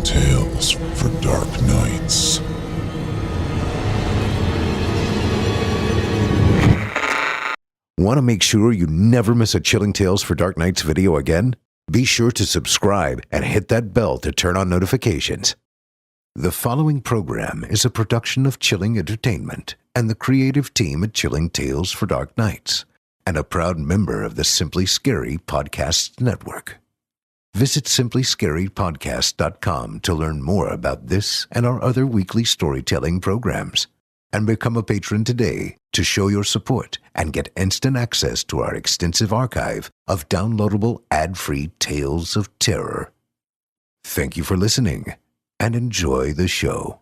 tales for dark nights. Want to make sure you never miss a Chilling Tales for Dark Nights video again? Be sure to subscribe and hit that bell to turn on notifications. The following program is a production of Chilling Entertainment and the creative team at Chilling Tales for Dark Nights, and a proud member of the Simply Scary Podcasts Network. Visit simplyscarypodcast.com to learn more about this and our other weekly storytelling programs, and become a patron today to show your support and get instant access to our extensive archive of downloadable ad-free tales of terror. Thank you for listening, and enjoy the show.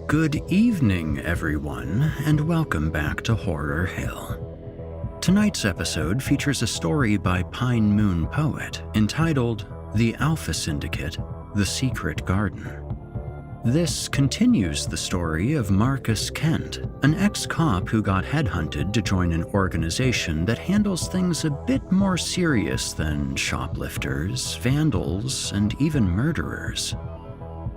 Good evening, everyone, and welcome back to Horror Hill. Tonight's episode features a story by Pine Moon Poet entitled The Alpha Syndicate, The Secret Garden. This continues the story of Markus Kent, an ex-cop who got headhunted to join an organization that handles things a bit more serious than shoplifters, vandals, and even murderers.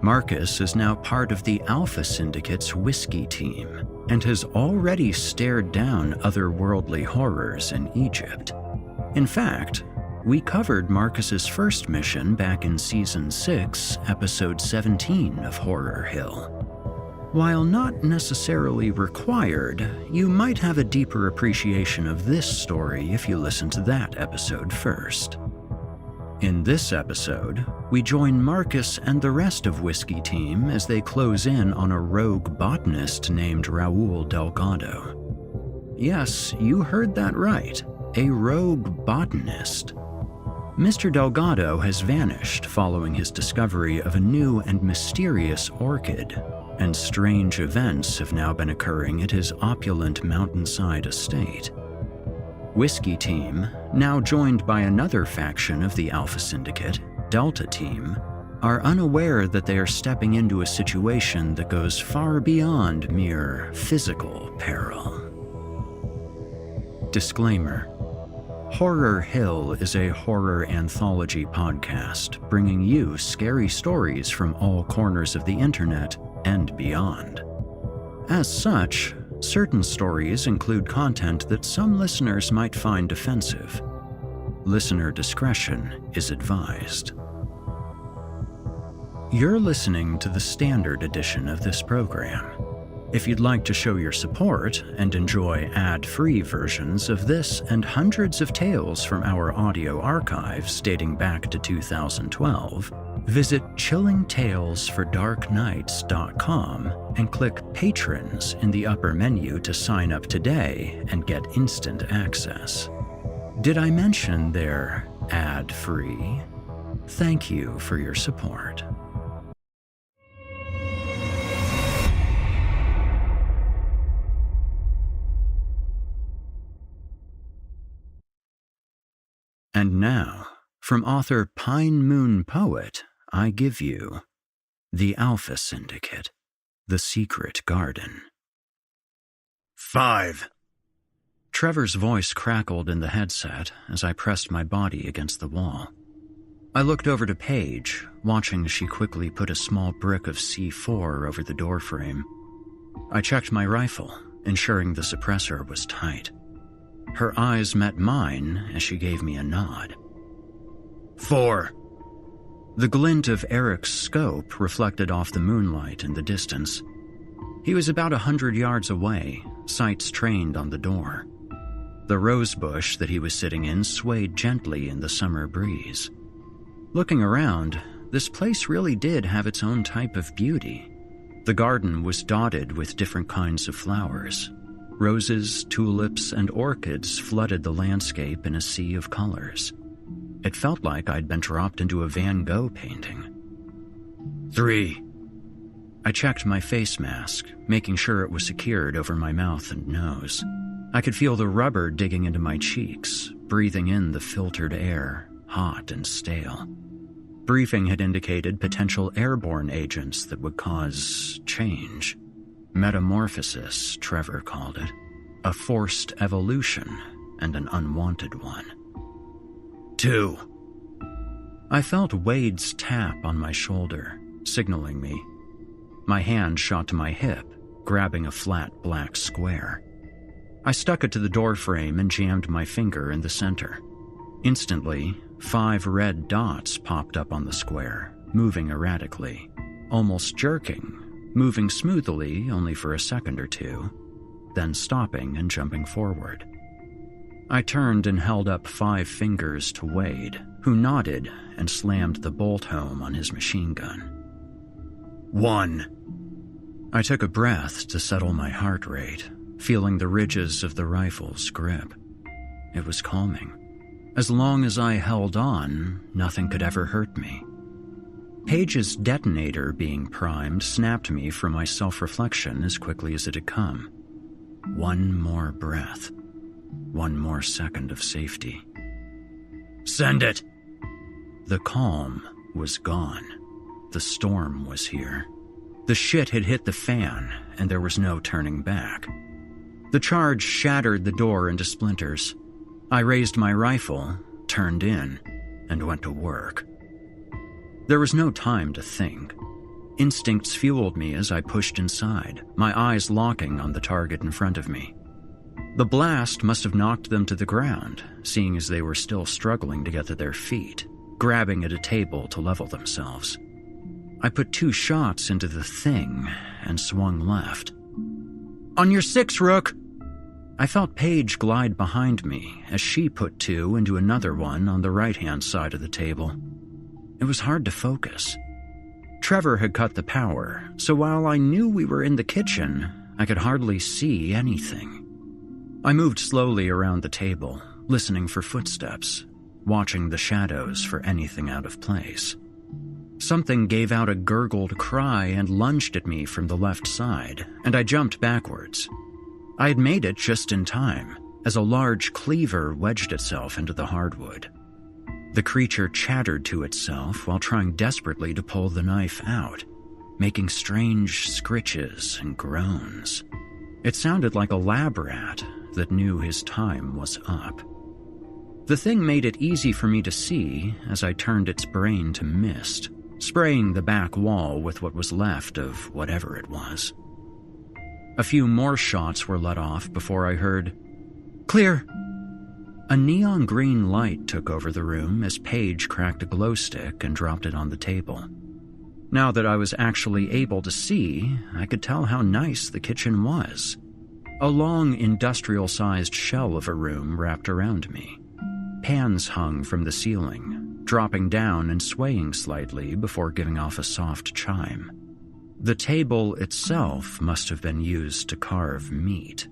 Markus is now part of the Alpha Syndicate's whiskey team and has already stared down otherworldly horrors in Egypt. In fact, we covered Markus's first mission back in Season 6, Episode 17 of Horror Hill. While not necessarily required, you might have a deeper appreciation of this story if you listen to that episode first. In this episode, we join Markus and the rest of Whiskey Team as they close in on a rogue botanist named Raul Delgado. Yes, you heard that right, a rogue botanist. Mr. Delgado has vanished following his discovery of a new and mysterious orchid, and strange events have now been occurring at his opulent mountainside estate. Whiskey Team, now joined by another faction of the Alpha Syndicate, Delta Team, are unaware that they are stepping into a situation that goes far beyond mere physical peril. Disclaimer: Horror Hill is a horror anthology podcast bringing you scary stories from all corners of the internet and beyond. As such, certain stories include content that some listeners might find offensive. Listener discretion is advised. You're listening to the standard edition of this program. If you'd like to show your support and enjoy ad-free versions of this and hundreds of tales from our audio archives dating back to 2012, visit chillingtalesfordarknights.com and click Patrons in the upper menu to sign up today and get instant access. Did I mention they're ad-free? Thank you for your support. And now, from author Pine Moon Poet, I give you The Alpha Syndicate, The Secret Garden. 5. Trevor's voice crackled in the headset as I pressed my body against the wall. I looked over to Paige, watching as she quickly put a small brick of C4 over the doorframe. I checked my rifle, ensuring the suppressor was tight. Her eyes met mine as she gave me a nod. 4. The glint of Eric's scope reflected off the moonlight in the distance. He was about 100 yards away, sights trained on the door. The rose bush that he was sitting in swayed gently in the summer breeze. Looking around, this place really did have its own type of beauty. The garden was dotted with different kinds of flowers. Roses, tulips, and orchids flooded the landscape in a sea of colors. It felt like I'd been dropped into a Van Gogh painting. 3. I checked my face mask, making sure it was secured over my mouth and nose. I could feel the rubber digging into my cheeks, breathing in the filtered air, hot and stale. Briefing had indicated potential airborne agents that would cause change. Metamorphosis, Trevor called it. A forced evolution, and an unwanted one. 2. I felt Wade's tap on my shoulder, signaling me. My hand shot to my hip, grabbing a flat black square. I stuck it to the doorframe and jammed my finger in the center. Instantly, 5 red dots popped up on the square, moving erratically, almost jerking, moving smoothly only for a second or two, then stopping and jumping forward. I turned and held up 5 fingers to Wade, who nodded and slammed the bolt home on his machine gun. 1. I took a breath to settle my heart rate, feeling the ridges of the rifle's grip. It was calming. As long as I held on, nothing could ever hurt me. Paige's detonator being primed snapped me from my self-reflection as quickly as it had come. 1 more breath. 1 more second of safety. Send it! The calm was gone. The storm was here. The shit had hit the fan, and there was no turning back. The charge shattered the door into splinters. I raised my rifle, turned in, and went to work. There was no time to think. Instincts fueled me as I pushed inside, my eyes locking on the target in front of me. The blast must have knocked them to the ground, seeing as they were still struggling to get to their feet, grabbing at a table to level themselves. I put 2 shots into the thing and swung left. On your 6, Rook! I felt Paige glide behind me as she put 2 into another one on the right-hand side of the table. It was hard to focus. Trevor had cut the power, so while I knew we were in the kitchen, I could hardly see anything. I moved slowly around the table, listening for footsteps, watching the shadows for anything out of place. Something gave out a gurgled cry and lunged at me from the left side, and I jumped backwards. I had made it just in time, as a large cleaver wedged itself into the hardwood. The creature chattered to itself while trying desperately to pull the knife out, making strange scritches and groans. It sounded like a lab rat that knew his time was up. The thing made it easy for me to see as I turned its brain to mist, spraying the back wall with what was left of whatever it was. A few more shots were let off before I heard, "Clear!" A neon green light took over the room as Paige cracked a glow stick and dropped it on the table. Now that I was actually able to see, I could tell how nice the kitchen was. A long industrial-sized shell of a room wrapped around me. Pans hung from the ceiling, dropping down and swaying slightly before giving off a soft chime. The table itself must have been used to carve meat.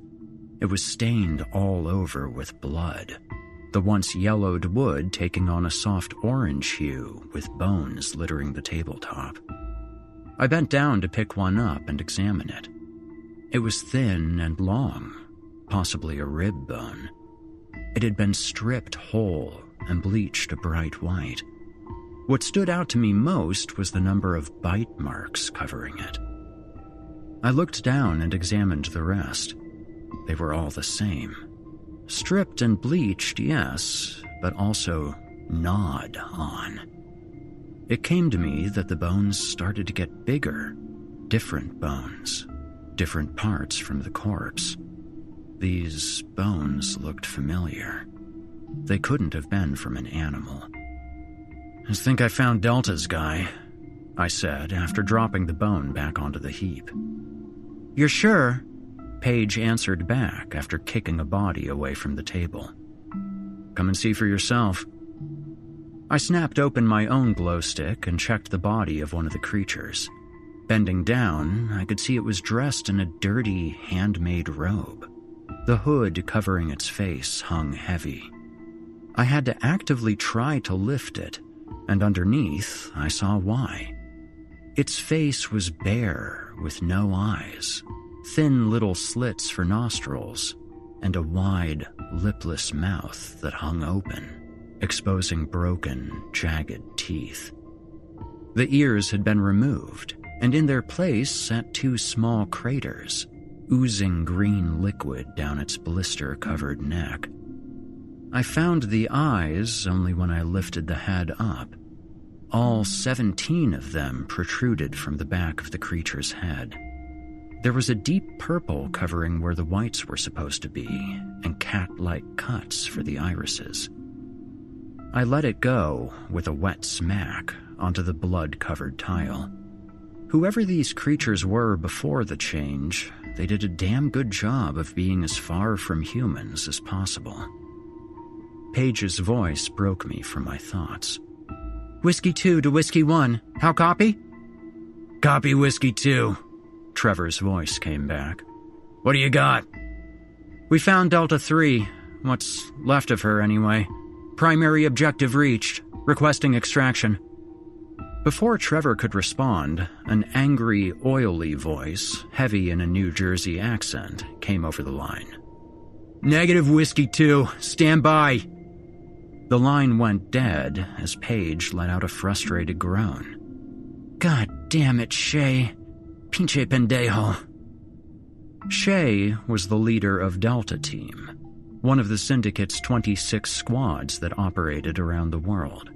It was stained all over with blood, the once yellowed wood taking on a soft orange hue with bones littering the tabletop. I bent down to pick one up and examine it. It was thin and long, possibly a rib bone. It had been stripped whole and bleached a bright white. What stood out to me most was the number of bite marks covering it. I looked down and examined the rest. They were all the same. Stripped and bleached, yes, but also gnawed on. It came to me that the bones started to get bigger, different bones, different parts from the corpse. These bones looked familiar. They couldn't have been from an animal. "I think I found Delta's guy," I said after dropping the bone back onto the heap. "You're sure?" Paige answered back after kicking a body away from the table. "Come and see for yourself." I snapped open my own glow stick and checked the body of one of the creatures. Bending down, I could see it was dressed in a dirty, handmade robe. The hood covering its face hung heavy. I had to actively try to lift it, and underneath, I saw why. Its face was bare, with no eyes, thin little slits for nostrils, and a wide, lipless mouth that hung open, exposing broken, jagged teeth. The ears had been removed, and in their place sat two small craters, oozing green liquid down its blister-covered neck. I found the eyes only when I lifted the head up. All 17 of them protruded from the back of the creature's head. There was a deep purple covering where the whites were supposed to be, and cat-like cuts for the irises. I let it go with a wet smack onto the blood-covered tile. Whoever these creatures were before the change, they did a damn good job of being as far from humans as possible. Paige's voice broke me from my thoughts. "Whiskey 2 to Whiskey 1. How copy?" "Copy Whiskey 2. Trevor's voice came back. "What do you got?" "We found Delta 3. What's left of her, anyway. Primary objective reached. Requesting extraction." Before Trevor could respond, an angry, oily voice, heavy in a New Jersey accent, came over the line. "Negative Whiskey 2. Stand by." The line went dead as Paige let out a frustrated groan. "God damn it, Shay. Pinche pendejo." Shay was the leader of Delta Team, one of the Syndicate's 26 squads that operated around the world.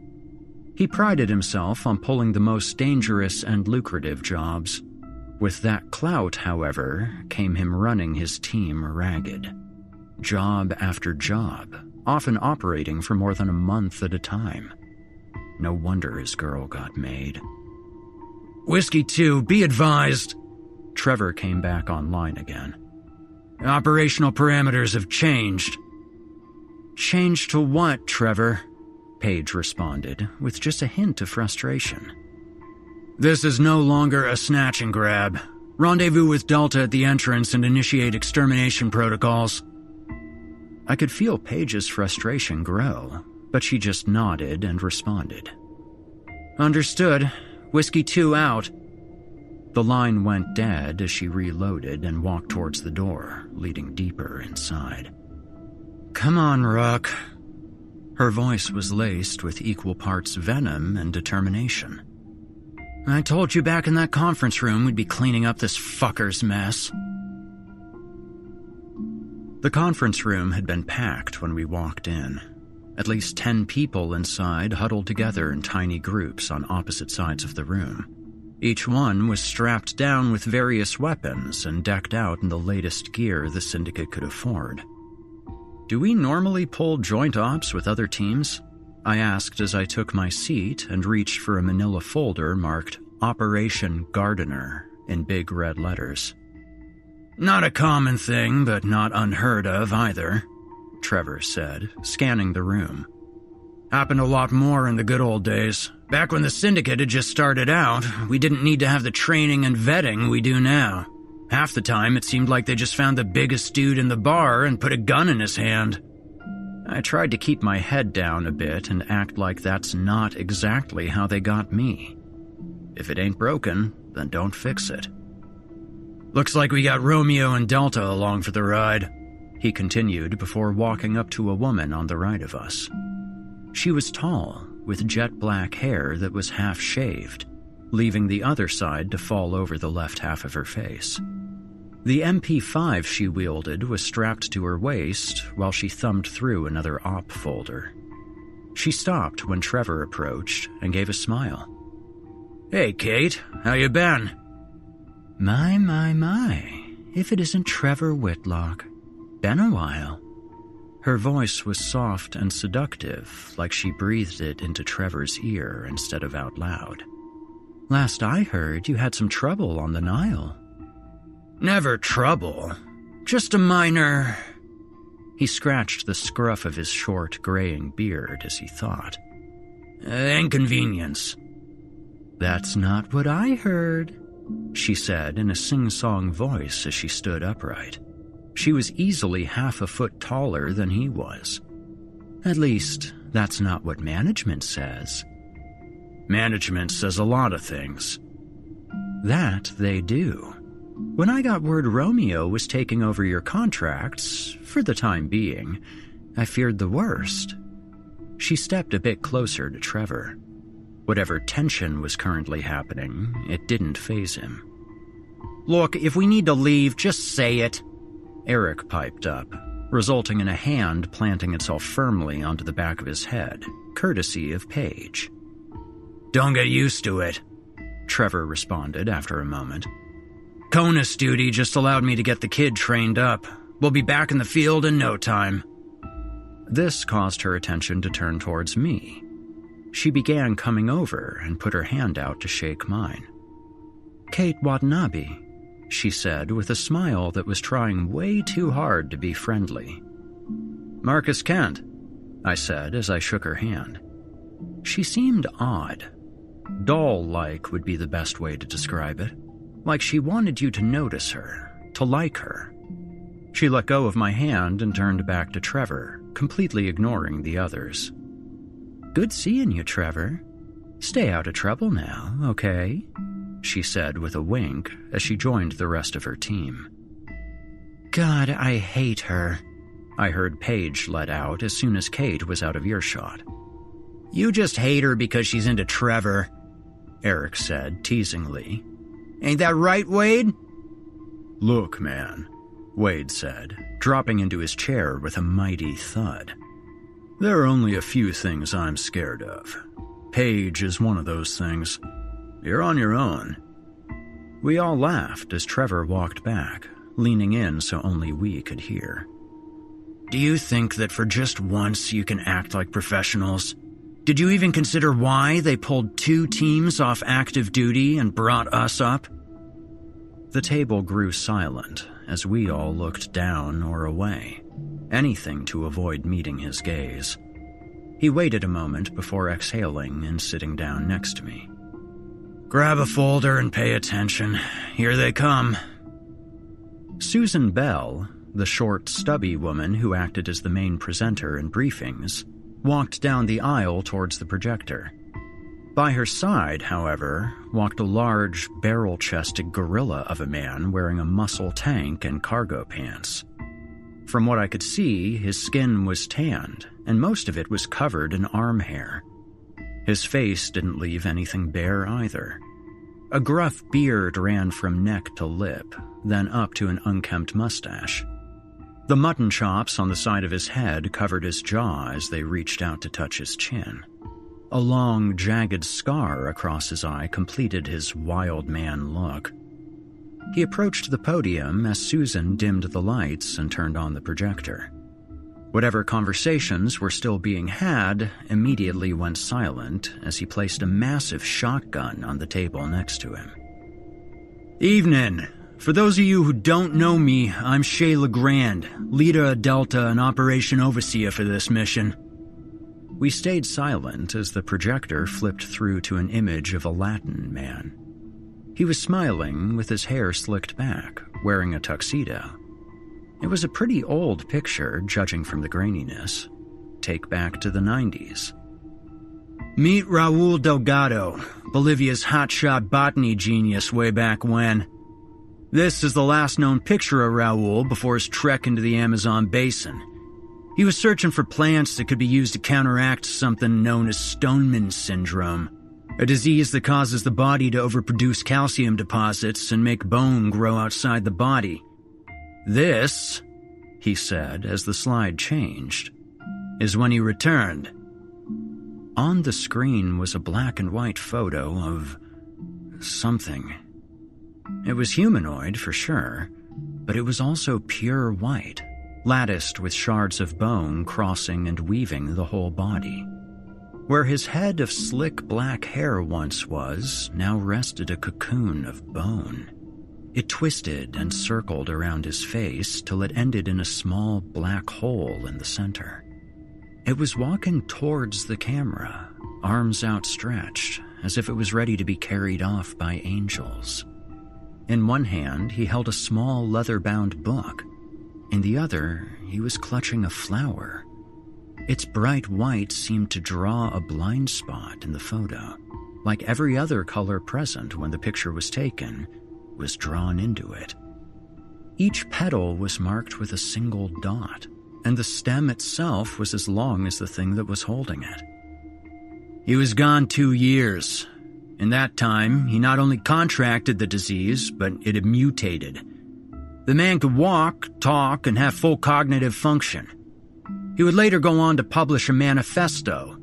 He prided himself on pulling the most dangerous and lucrative jobs. With that clout, however, came him running his team ragged. Job after job, often operating for more than a month at a time. No wonder his girl got made. "Whiskey 2, be advised." Trevor came back online again. "Operational parameters have changed." "Changed to what, Trevor?" Paige responded, with just a hint of frustration. "This is no longer a snatch and grab. Rendezvous with Delta at the entrance and initiate extermination protocols." I could feel Paige's frustration grow, but she just nodded and responded. "Understood. Whiskey 2 out." The line went dead as she reloaded and walked towards the door, leading deeper inside. "Come on, Rook." Her voice was laced with equal parts venom and determination. "I told you back in that conference room we'd be cleaning up this fucker's mess." The conference room had been packed when we walked in. At least 10 people inside huddled together in tiny groups on opposite sides of the room. Each one was strapped down with various weapons and decked out in the latest gear the Syndicate could afford. "Do we normally pull joint ops with other teams?" I asked as I took my seat and reached for a manila folder marked Operation Gardener in big red letters. "Not a common thing, but not unheard of either," Trevor said, scanning the room. "Happened a lot more in the good old days. Back when the Syndicate had just started out, we didn't need to have the training and vetting we do now. Half the time, it seemed like they just found the biggest dude in the bar and put a gun in his hand." I tried to keep my head down a bit and act like that's not exactly how they got me. If it ain't broken, then don't fix it. "Looks like we got Romeo and Delta along for the ride," he continued before walking up to a woman on the right of us. She was tall, with jet black hair that was half-shaved, leaving the other side to fall over the left half of her face. The MP5 she wielded was strapped to her waist while she thumbed through another op folder. She stopped when Trevor approached and gave a smile. "Hey, Kate, how you been?" My, if it isn't Trevor Whitlock. Been a while." Her voice was soft and seductive, like she breathed it into Trevor's ear instead of out loud. "Last I heard, you had some trouble on the Nile." "Never trouble. Just a minor..." He scratched the scruff of his short, graying beard as he thought. "Inconvenience." "That's not what I heard," she said in a sing-song voice as she stood upright. She was easily half a foot taller than he was. "At least, that's not what management says." "Management says a lot of things." "That they do. When I got word Romeo was taking over your contracts, for the time being, I feared the worst." She stepped a bit closer to Trevor. Whatever tension was currently happening, it didn't faze him. "Look, if we need to leave, just say it," Eric piped up, resulting in a hand planting itself firmly onto the back of his head, courtesy of Paige. "Don't get used to it," Trevor responded after a moment. "CONUS duty just allowed me to get the kid trained up. We'll be back in the field in no time." This caused her attention to turn towards me. She began coming over and put her hand out to shake mine. "Kate Watanabe," she said with a smile that was trying way too hard to be friendly. "Markus Kent," I said as I shook her hand. She seemed odd. Doll-like would be the best way to describe it. Like she wanted you to notice her, to like her. She let go of my hand and turned back to Trevor, completely ignoring the others. "Good seeing you, Trevor. Stay out of trouble now, okay?" she said with a wink as she joined the rest of her team. "God, I hate her," I heard Paige let out as soon as Kate was out of earshot. "You just hate her because she's into Trevor," Eric said teasingly. "Ain't that right, Wade?" "Look, man," Wade said, dropping into his chair with a mighty thud. "There are only a few things I'm scared of. Paige is one of those things. You're on your own." We all laughed as Trevor walked back, leaning in so only we could hear. "Do you think that for just once you can act like professionals? Did you even consider why they pulled 2 teams off active duty and brought us up?" The table grew silent as we all looked down or away, anything to avoid meeting his gaze. He waited a moment before exhaling and sitting down next to me. "Grab a folder and pay attention. Here they come." Susan Bell, the short, stubby woman who acted as the main presenter in briefings, walked down the aisle towards the projector. By her side, however, walked a large, barrel-chested gorilla of a man wearing a muscle tank and cargo pants. From what I could see, his skin was tanned, and most of it was covered in arm hair. His face didn't leave anything bare either. A gruff beard ran from neck to lip, then up to an unkempt mustache. The mutton chops on the side of his head covered his jaw as they reached out to touch his chin. A long, jagged scar across his eye completed his wild man look. He approached the podium as Susan dimmed the lights and turned on the projector. Whatever conversations were still being had immediately went silent as he placed a massive shotgun on the table next to him. "Evening. For those of you who don't know me, I'm Shay LeGrand, leader of Delta and operation overseer for this mission." We stayed silent as the projector flipped through to an image of a Latin man. He was smiling with his hair slicked back, wearing a tuxedo. It was a pretty old picture, judging from the graininess. Take back to the 90s. "Meet Raul Delgado, Bolivia's hotshot botany genius way back when. This is the last known picture of Raul before his trek into the Amazon basin. He was searching for plants that could be used to counteract something known as Stoneman syndrome, a disease that causes the body to overproduce calcium deposits and make bone grow outside the body, "This," he said as the slide changed, "is when he returned." On the screen was a black and white photo of something. It was humanoid for sure, but it was also pure white, latticed with shards of bone crossing and weaving the whole body. Where his head of slick black hair once was, now rested a cocoon of bone. It twisted and circled around his face till it ended in a small black hole in the center. It was walking towards the camera, arms outstretched, as if it was ready to be carried off by angels. In one hand, he held a small leather-bound book. In the other, he was clutching a flower. Its bright white seemed to draw a blind spot in the photo, like every other color present when the picture was taken was drawn into it. Each petal was marked with a single dot, and the stem itself was as long as the thing that was holding it. He was gone 2 years. In that time, he not only contracted the disease, but it had mutated. The man could walk, talk, and have full cognitive function. He would later go on to publish a manifesto.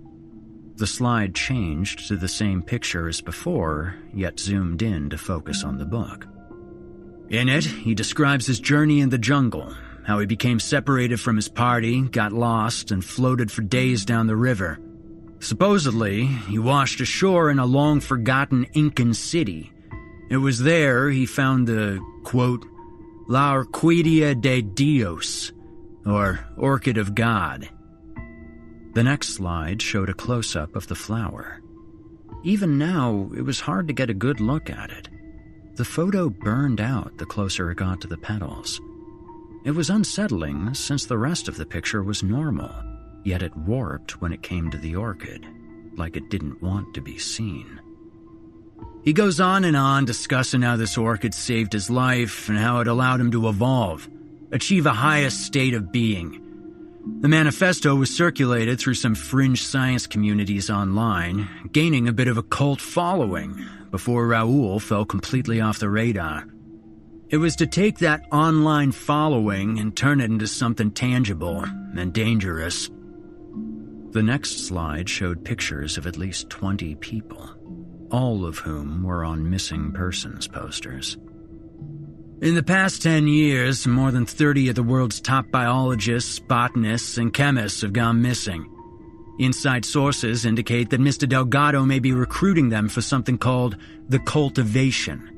The slide changed to the same picture as before, yet zoomed in to focus on the book. In it, he describes his journey in the jungle, how he became separated from his party, got lost, and floated for days down the river. Supposedly, he washed ashore in a long-forgotten Incan city. It was there he found the, quote, La Orquídea de Dios, or Orchid of God. The next slide showed a close-up of the flower. Even now, it was hard to get a good look at it. The photo burned out the closer it got to the petals. It was unsettling since the rest of the picture was normal, yet it warped when it came to the orchid, like it didn't want to be seen. He goes on and on discussing how this orchid saved his life and how it allowed him to evolve, achieve a highest state of being. The manifesto was circulated through some fringe science communities online, gaining a bit of a cult following before Raoul fell completely off the radar. It was to take that online following and turn it into something tangible and dangerous. The next slide showed pictures of at least 20 people, all of whom were on missing persons posters. In the past 10 years, more than 30 of the world's top biologists, botanists, and chemists have gone missing. Inside sources indicate that Mr. Delgado may be recruiting them for something called the cultivation.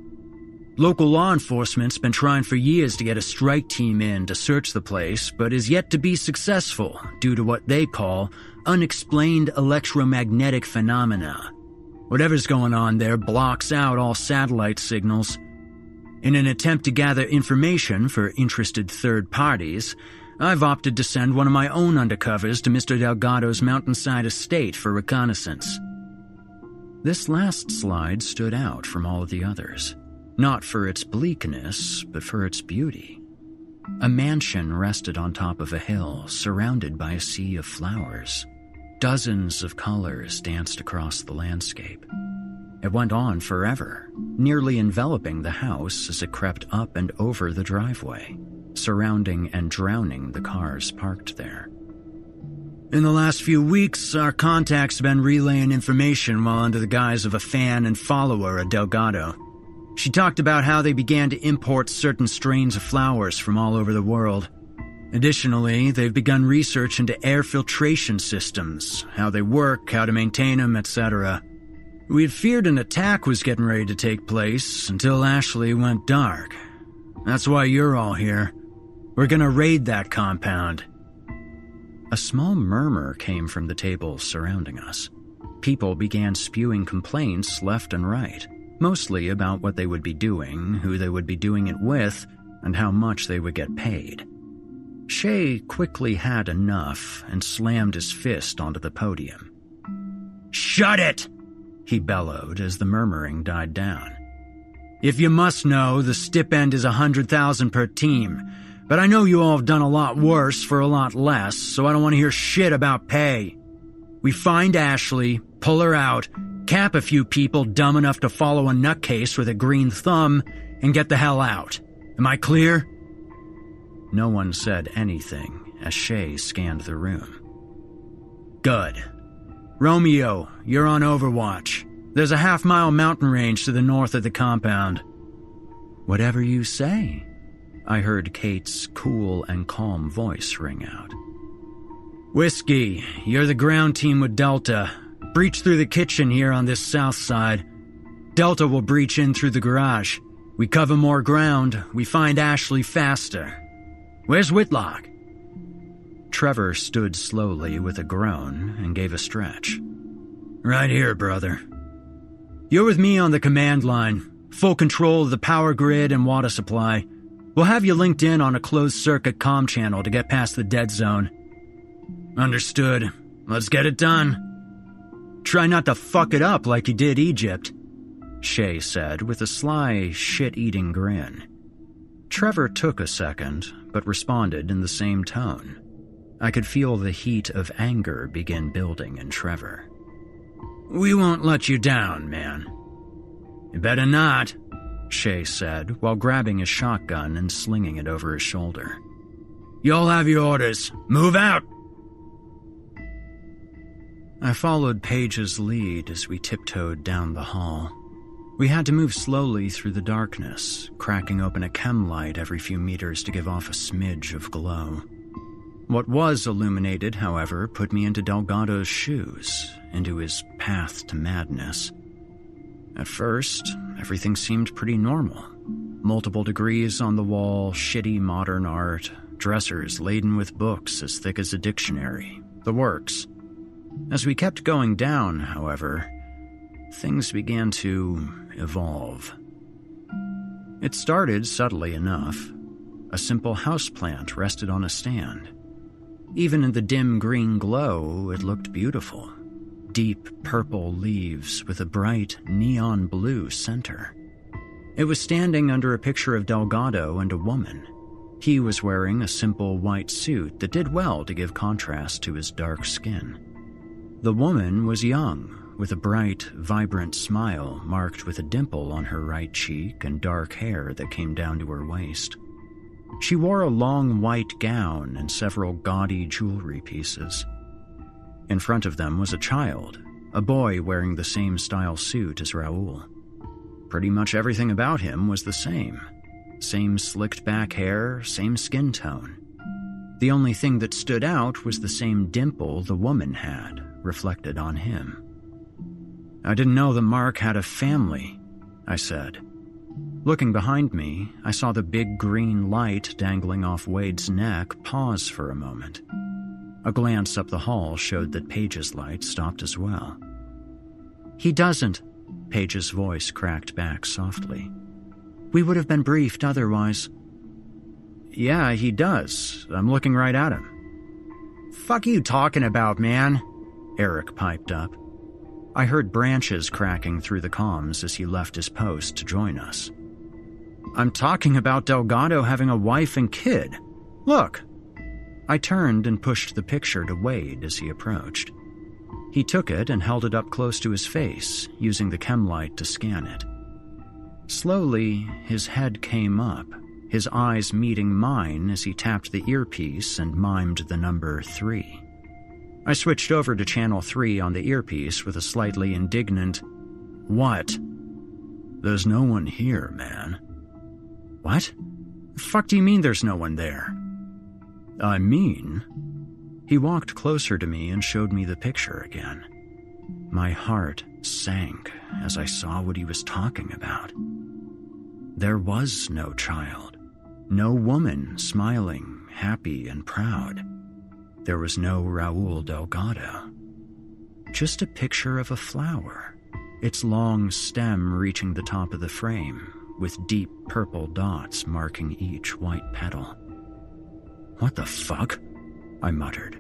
Local law enforcement's been trying for years to get a strike team in to search the place, but is yet to be successful due to what they call unexplained electromagnetic phenomena. Whatever's going on there blocks out all satellite signals. In an attempt to gather information for interested third parties, I've opted to send one of my own undercovers to Mr. Delgado's mountainside estate for reconnaissance. This last slide stood out from all of the others, not for its bleakness, but for its beauty. A mansion rested on top of a hill, surrounded by a sea of flowers. Dozens of colors danced across the landscape. It went on forever, nearly enveloping the house as it crept up and over the driveway, surrounding and drowning the cars parked there. In the last few weeks, our contacts have been relaying information while under the guise of a fan and follower of Delgado. She talked about how they began to import certain strains of flowers from all over the world. Additionally, they've begun research into air filtration systems, how they work, how to maintain them, etc. We had feared an attack was getting ready to take place until Ashley went dark. That's why you're all here. We're gonna raid that compound. A small murmur came from the tables surrounding us. People began spewing complaints left and right, mostly about what they would be doing, who they would be doing it with, and how much they would get paid. Shay quickly had enough and slammed his fist onto the podium. "Shut it!" he bellowed as the murmuring died down. "If you must know, the stipend is 100,000 per team, but I know you all have done a lot worse for a lot less, so I don't want to hear shit about pay. We find Ashley, pull her out, cap a few people dumb enough to follow a nutcase with a green thumb, and get the hell out. Am I clear?" No one said anything as Shay scanned the room. Good. Romeo, you're on overwatch. There's a half-mile mountain range to the north of the compound. Whatever you say, I heard Kate's cool and calm voice ring out. Whiskey, you're the ground team with Delta. Breach through the kitchen here on this south side. Delta will breach in through the garage. We cover more ground, we find Ashley faster. Where's Whitlock? Trevor stood slowly with a groan and gave a stretch. Right here, brother. You're with me on the command line. Full control of the power grid and water supply. We'll have you linked in on a closed-circuit comm channel to get past the dead zone. Understood. Let's get it done. Try not to fuck it up like you did Egypt, Shay said with a sly, shit-eating grin. Trevor took a second, but responded in the same tone. I could feel the heat of anger begin building in Trevor. We won't let you down, man. You better not, Shay said while grabbing his shotgun and slinging it over his shoulder. You'll have your orders. Move out! I followed Paige's lead as we tiptoed down the hall. We had to move slowly through the darkness, cracking open a chem light every few meters to give off a smidge of glow. What was illuminated, however, put me into Delgado's shoes, into his path to madness. At first, everything seemed pretty normal. Multiple degrees on the wall, shitty modern art, dressers laden with books as thick as a dictionary, the works. As we kept going down, however, things began to evolve. It started subtly enough. A simple houseplant rested on a stand. Even in the dim green glow, it looked beautiful. Deep purple leaves with a bright neon blue center. It was standing under a picture of Delgado and a woman. He was wearing a simple white suit that did well to give contrast to his dark skin. The woman was young, with a bright, vibrant smile marked with a dimple on her right cheek and dark hair that came down to her waist. She wore a long white gown and several gaudy jewelry pieces. In front of them was a child, a boy wearing the same style suit as Raoul. Pretty much everything about him was the same. Same slicked back hair, same skin tone. The only thing that stood out was the same dimple the woman had, reflected on him. I didn't know that Mark had a family, I said. Looking behind me, I saw the big green light dangling off Wade's neck pause for a moment. A glance up the hall showed that Paige's light stopped as well. He doesn't, Paige's voice cracked back softly. We would have been briefed otherwise. Yeah, he does. I'm looking right at him. Fuck you talking about, man? Eric piped up. I heard branches cracking through the comms as he left his post to join us. I'm talking about Delgado having a wife and kid. Look. I turned and pushed the picture to Wade as he approached. He took it and held it up close to his face, using the chem light to scan it. Slowly, his head came up, his eyes meeting mine as he tapped the earpiece and mimed the number 3. I switched over to channel 3 on the earpiece with a slightly indignant, "What?" "There's no one here, man." "What? The fuck do you mean there's no one there?" "I mean..." He walked closer to me and showed me the picture again. My heart sank as I saw what he was talking about. There was no child, no woman smiling, happy and proud. There was no Raoul Delgado. Just a picture of a flower, its long stem reaching the top of the frame, with deep purple dots marking each white petal. "What the fuck?" I muttered.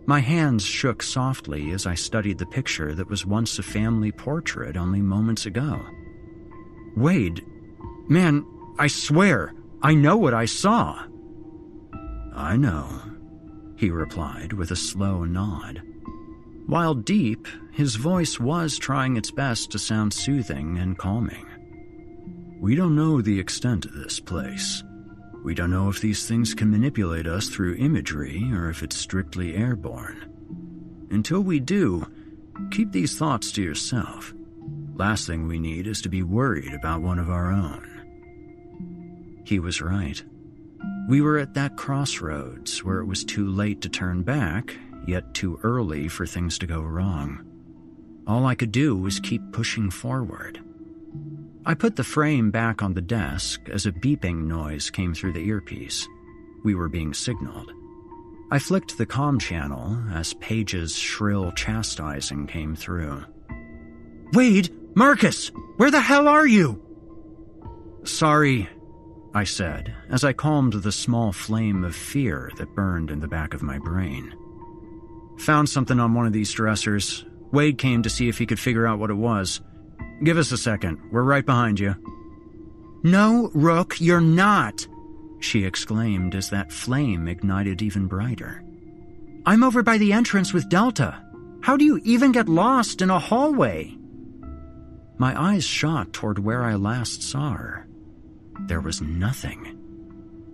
My hands shook softly as I studied the picture that was once a family portrait only moments ago. "Wade, man, I swear, I know what I saw." "I know," he replied with a slow nod. While deep, his voice was trying its best to sound soothing and calming. "We don't know the extent of this place. We don't know if these things can manipulate us through imagery or if it's strictly airborne. Until we do, keep these thoughts to yourself. Last thing we need is to be worried about one of our own." He was right. We were at that crossroads where it was too late to turn back, yet too early for things to go wrong. All I could do was keep pushing forward. I put the frame back on the desk as a beeping noise came through the earpiece. We were being signaled. I flicked the comm channel as Paige's shrill chastising came through. "Wade! Markus! Where the hell are you?" "Sorry," I said, as I calmed the small flame of fear that burned in the back of my brain. "Found something on one of these dressers. Wade came to see if he could figure out what it was. Give us a second. We're right behind you." "No, Rook, you're not," she exclaimed as that flame ignited even brighter. "I'm over by the entrance with Delta. How do you even get lost in a hallway?" My eyes shot toward where I last saw her. There was nothing.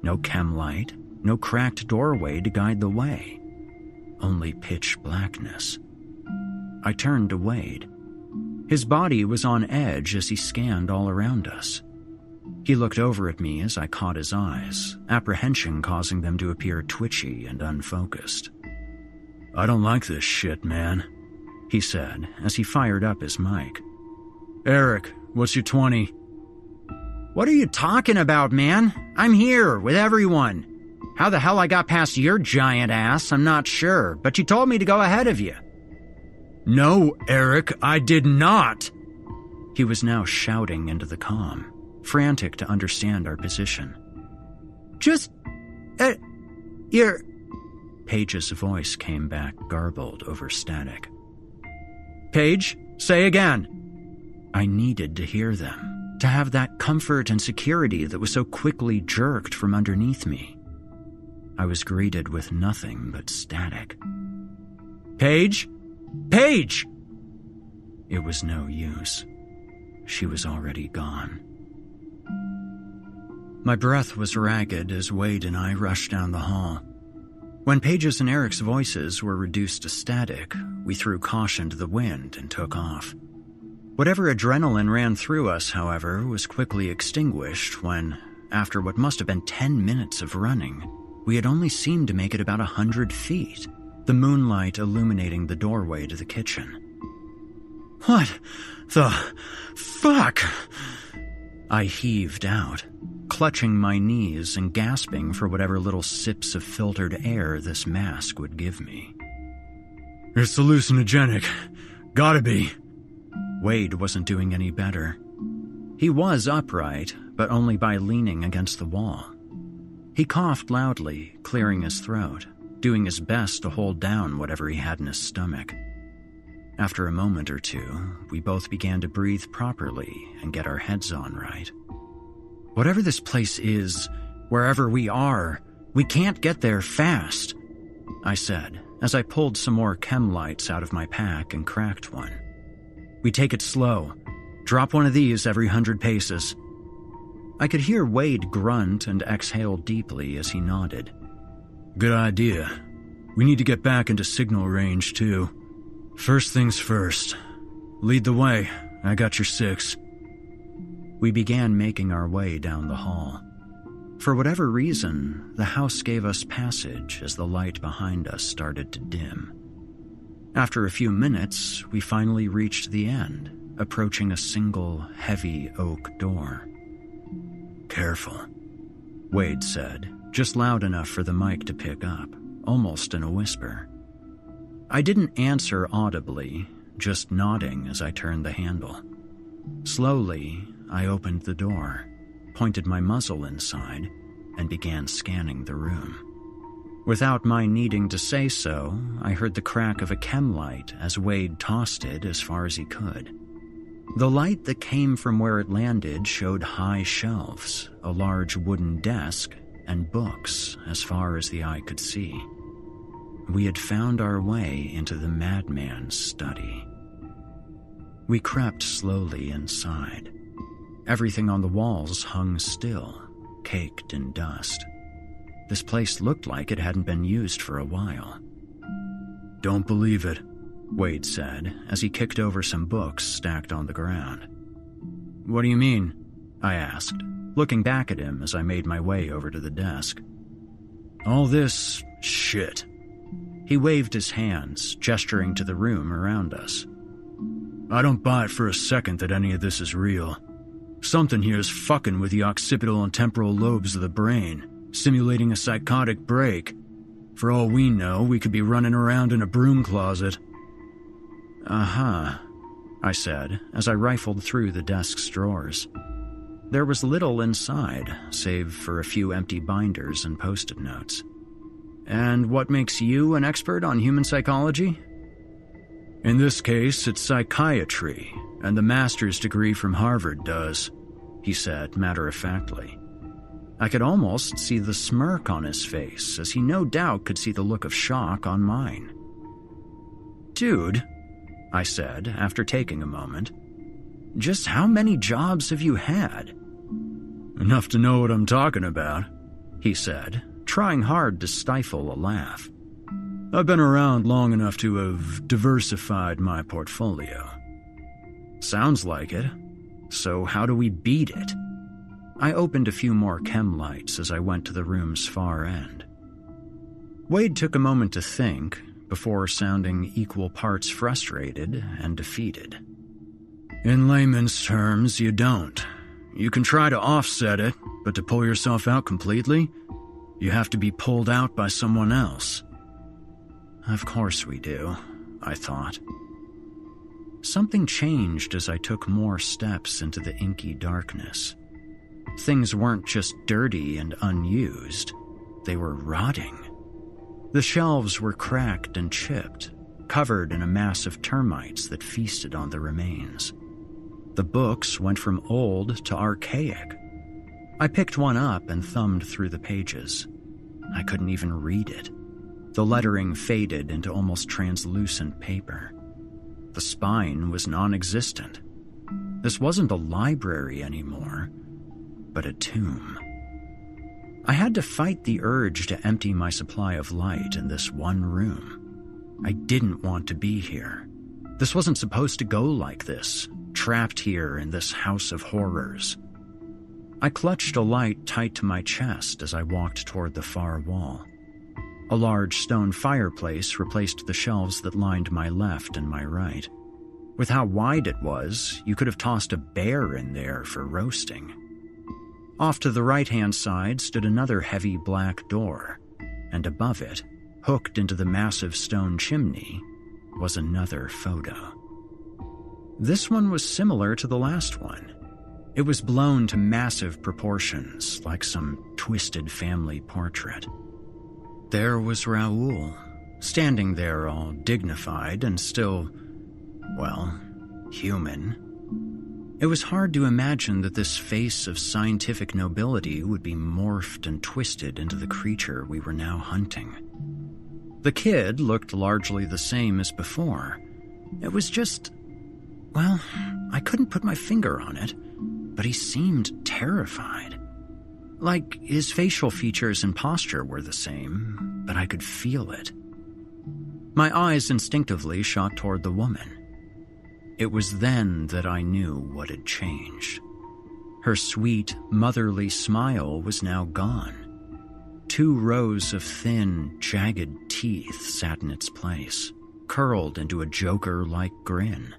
No chem light, no cracked doorway to guide the way. Only pitch blackness. I turned to Wade. His body was on edge as he scanned all around us. He looked over at me as I caught his eyes, apprehension causing them to appear twitchy and unfocused. "I don't like this shit, man," he said as he fired up his mic. "Eric, what's your 20? "What are you talking about, man? I'm here with everyone. How the hell I got past your giant ass, I'm not sure, but you told me to go ahead of you." "No, Eric, I did not!" He was now shouting into the comm, frantic to understand our position. You're... Paige's voice came back garbled over static. "Paige, say again." I needed to hear them, to have that comfort and security that was so quickly jerked from underneath me. I was greeted with nothing but static. "Paige? Paige!" It was no use. She was already gone. My breath was ragged as Wade and I rushed down the hall. When Paige's and Eric's voices were reduced to static, we threw caution to the wind and took off. Whatever adrenaline ran through us, however, was quickly extinguished when, after what must have been 10 minutes of running, we had only seemed to make it about 100 feet, the moonlight illuminating the doorway to the kitchen. "What the fuck?" I heaved out, clutching my knees and gasping for whatever little sips of filtered air this mask would give me. "It's hallucinogenic. Gotta be." Wade wasn't doing any better. He was upright, but only by leaning against the wall. He coughed loudly, clearing his throat, doing his best to hold down whatever he had in his stomach. After a moment or two, we both began to breathe properly and get our heads on right. "Whatever this place is, wherever we are, we can't get there fast," I said as I pulled some more chem lights out of my pack and cracked one. "We take it slow. Drop one of these every 100 paces. I could hear Wade grunt and exhale deeply as he nodded. "Good idea. We need to get back into signal range, too. First things first. Lead the way. I got your 6. We began making our way down the hall. For whatever reason, the house gave us passage as the light behind us started to dim. After a few minutes, we finally reached the end, approaching a single, heavy oak door. "Careful," Wade said, just loud enough for the mic to pick up, almost in a whisper. I didn't answer audibly, just nodding as I turned the handle. Slowly, I opened the door, pointed my muzzle inside, and began scanning the room. Without my needing to say so, I heard the crack of a chem light as Wade tossed it as far as he could. The light that came from where it landed showed high shelves, a large wooden desk, and books as far as the eye could see. We had found our way into the madman's study. We crept slowly inside. Everything on the walls hung still, caked in dust. This place looked like it hadn't been used for a while. "Don't believe it," Wade said as he kicked over some books stacked on the ground. "What do you mean?" I asked, looking back at him as I made my way over to the desk. "All this shit." He waved his hands, gesturing to the room around us. "I don't buy it for a second that any of this is real. Something here is fucking with the occipital and temporal lobes of the brain, simulating a psychotic break. For all we know, we could be running around in a broom closet." "Uh-huh," I said as I rifled through the desk's drawers. There was little inside, save for a few empty binders and post-it notes. "And what makes you an expert on human psychology?" "In this case, it's psychiatry, and the master's degree from Harvard does," he said matter-of-factly. I could almost see the smirk on his face, as he no doubt could see the look of shock on mine. "Dude," I said after taking a moment, "just how many jobs have you had?" "Enough to know what I'm talking about," he said, trying hard to stifle a laugh. "I've been around long enough to have diversified my portfolio." "Sounds like it. So how do we beat it?" I opened a few more chem lights as I went to the room's far end. Wade took a moment to think before sounding equal parts frustrated and defeated. "In layman's terms, you don't. You can try to offset it, but to pull yourself out completely, you have to be pulled out by someone else." Of course we do, I thought. Something changed as I took more steps into the inky darkness. Things weren't just dirty and unused, they were rotting. The shelves were cracked and chipped, covered in a mass of termites that feasted on the remains. The books went from old to archaic. I picked one up and thumbed through the pages. I couldn't even read it. The lettering faded into almost translucent paper. The spine was non-existent. This wasn't a library anymore, but a tomb. I had to fight the urge to empty my supply of light in this one room. I didn't want to be here. This wasn't supposed to go like this, trapped here in this house of horrors. I clutched a light tight to my chest as I walked toward the far wall. A large stone fireplace replaced the shelves that lined my left and my right. With how wide it was, you could have tossed a bear in there for roasting. Off to the right-hand side stood another heavy black door, and above it, hooked into the massive stone chimney, was another photo. This one was similar to the last one. It was blown to massive proportions, like some twisted family portrait. There was Raoul, standing there all dignified and still, well, human. It was hard to imagine that this face of scientific nobility would be morphed and twisted into the creature we were now hunting. The kid looked largely the same as before. It was just, well, I couldn't put my finger on it, but he seemed terrified. Like his facial features and posture were the same, but I could feel it. My eyes instinctively shot toward the woman. It was then that I knew what had changed. Her sweet, motherly smile was now gone. 2 rows of thin, jagged teeth sat in its place, curled into a Joker-like grin.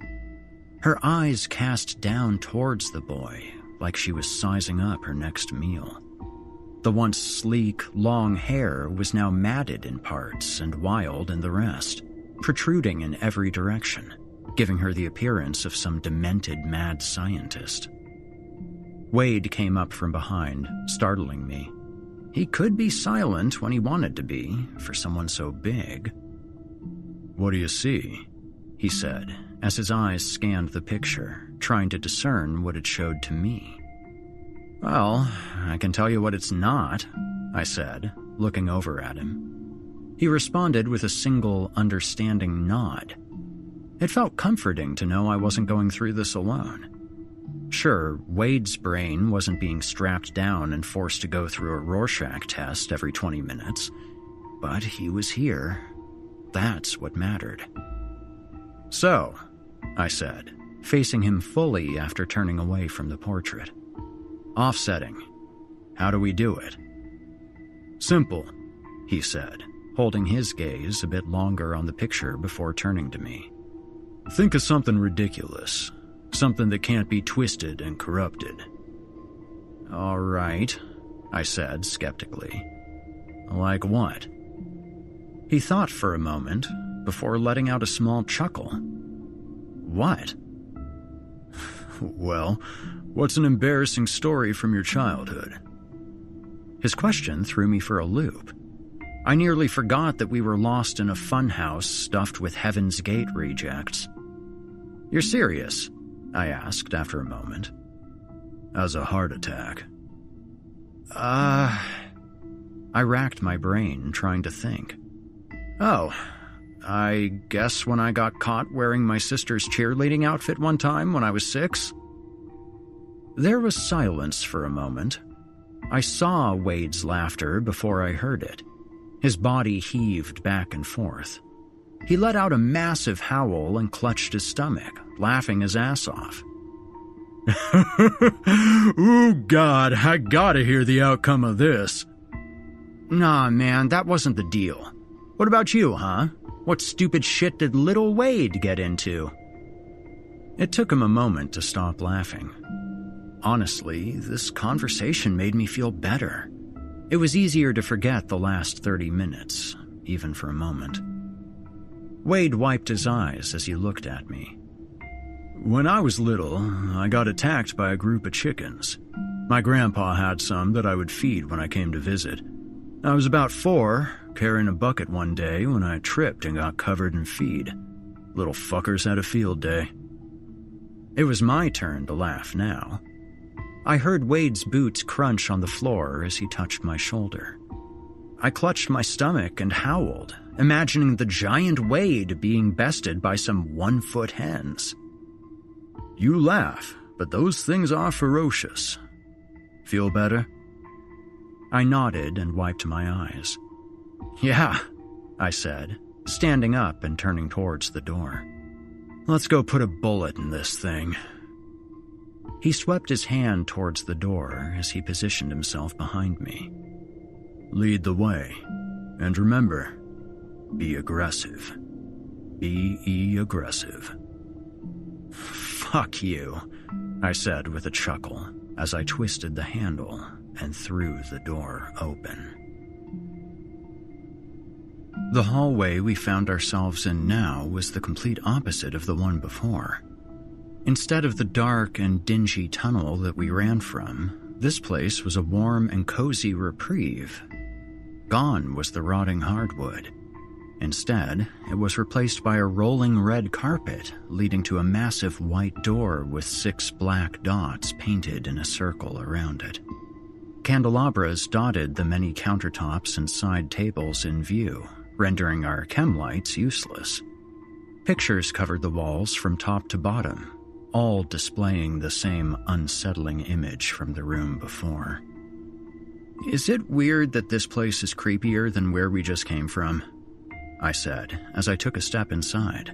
Her eyes cast down towards the boy, like she was sizing up her next meal. The once sleek, long hair was now matted in parts and wild in the rest, protruding in every direction, giving her the appearance of some demented mad scientist. Wade came up from behind, startling me. He could be silent when he wanted to be, for someone so big. "What do you see?" he said, as his eyes scanned the picture, trying to discern what it showed to me. "Well, I can tell you what it's not," I said, looking over at him. He responded with a single, understanding nod. It felt comforting to know I wasn't going through this alone. Sure, Wade's brain wasn't being strapped down and forced to go through a Rorschach test every 20 minutes, but he was here. That's what mattered. "So," I said, facing him fully after turning away from the portrait. "Offsetting. How do we do it?" "Simple," he said, holding his gaze a bit longer on the picture before turning to me. "Think of something ridiculous. Something that can't be twisted and corrupted." "All right," I said skeptically. "Like what?" He thought for a moment before letting out a small chuckle. "What?" "Well, what's an embarrassing story from your childhood?" His question threw me for a loop. I nearly forgot that we were lost in a funhouse stuffed with Heaven's Gate rejects. "You're serious?" I asked after a moment. "As a heart attack." I racked my brain trying to think. "Oh, I guess when I got caught wearing my sister's cheerleading outfit one time when I was 6. There was silence for a moment. I saw Wade's laughter before I heard it. His body heaved back and forth. He let out a massive howl and clutched his stomach, laughing his ass off. "Ooh, God, I gotta hear the outcome of this." "Nah, man, that wasn't the deal. What about you, huh? What stupid shit did little Wade get into?" It took him a moment to stop laughing. Honestly, this conversation made me feel better. It was easier to forget the last 30 minutes, even for a moment. Wade wiped his eyes as he looked at me. "When I was little, I got attacked by a group of chickens. My grandpa had some that I would feed when I came to visit. I was about 4, carrying a bucket one day when I tripped and got covered in feed. Little fuckers had a field day." It was my turn to laugh now. I heard Wade's boots crunch on the floor as he touched my shoulder. I clutched my stomach and howled, imagining the giant Wade being bested by some 1-foot hens. "You laugh, but those things are ferocious. Feel better?" I nodded and wiped my eyes. "Yeah," I said, standing up and turning towards the door. "Let's go put a bullet in this thing." He swept his hand towards the door as he positioned himself behind me. "Lead the way. And remember, be aggressive. Be aggressive." "Fuck you," I said with a chuckle as I twisted the handle and threw the door open. The hallway we found ourselves in now was the complete opposite of the one before. Instead of the dark and dingy tunnel that we ran from, this place was a warm and cozy reprieve. Gone was the rotting hardwood. Instead, it was replaced by a rolling red carpet leading to a massive white door with 6 black dots painted in a circle around it. Candelabras dotted the many countertops and side tables in view, rendering our chem lights useless. Pictures covered the walls from top to bottom, all displaying the same unsettling image from the room before. "Is it weird that this place is creepier than where we just came from?" I said as I took a step inside.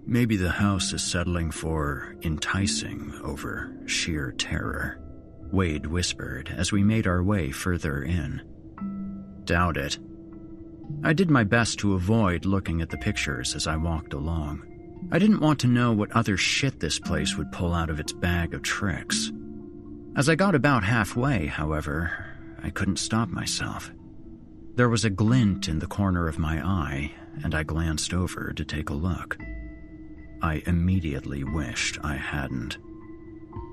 "Maybe the house is settling for enticing over sheer terror," Wade whispered as we made our way further in. "Doubt it." I did my best to avoid looking at the pictures as I walked along. I didn't want to know what other shit this place would pull out of its bag of tricks. As I got about halfway, however, I couldn't stop myself. There was a glint in the corner of my eye, and I glanced over to take a look. I immediately wished I hadn't.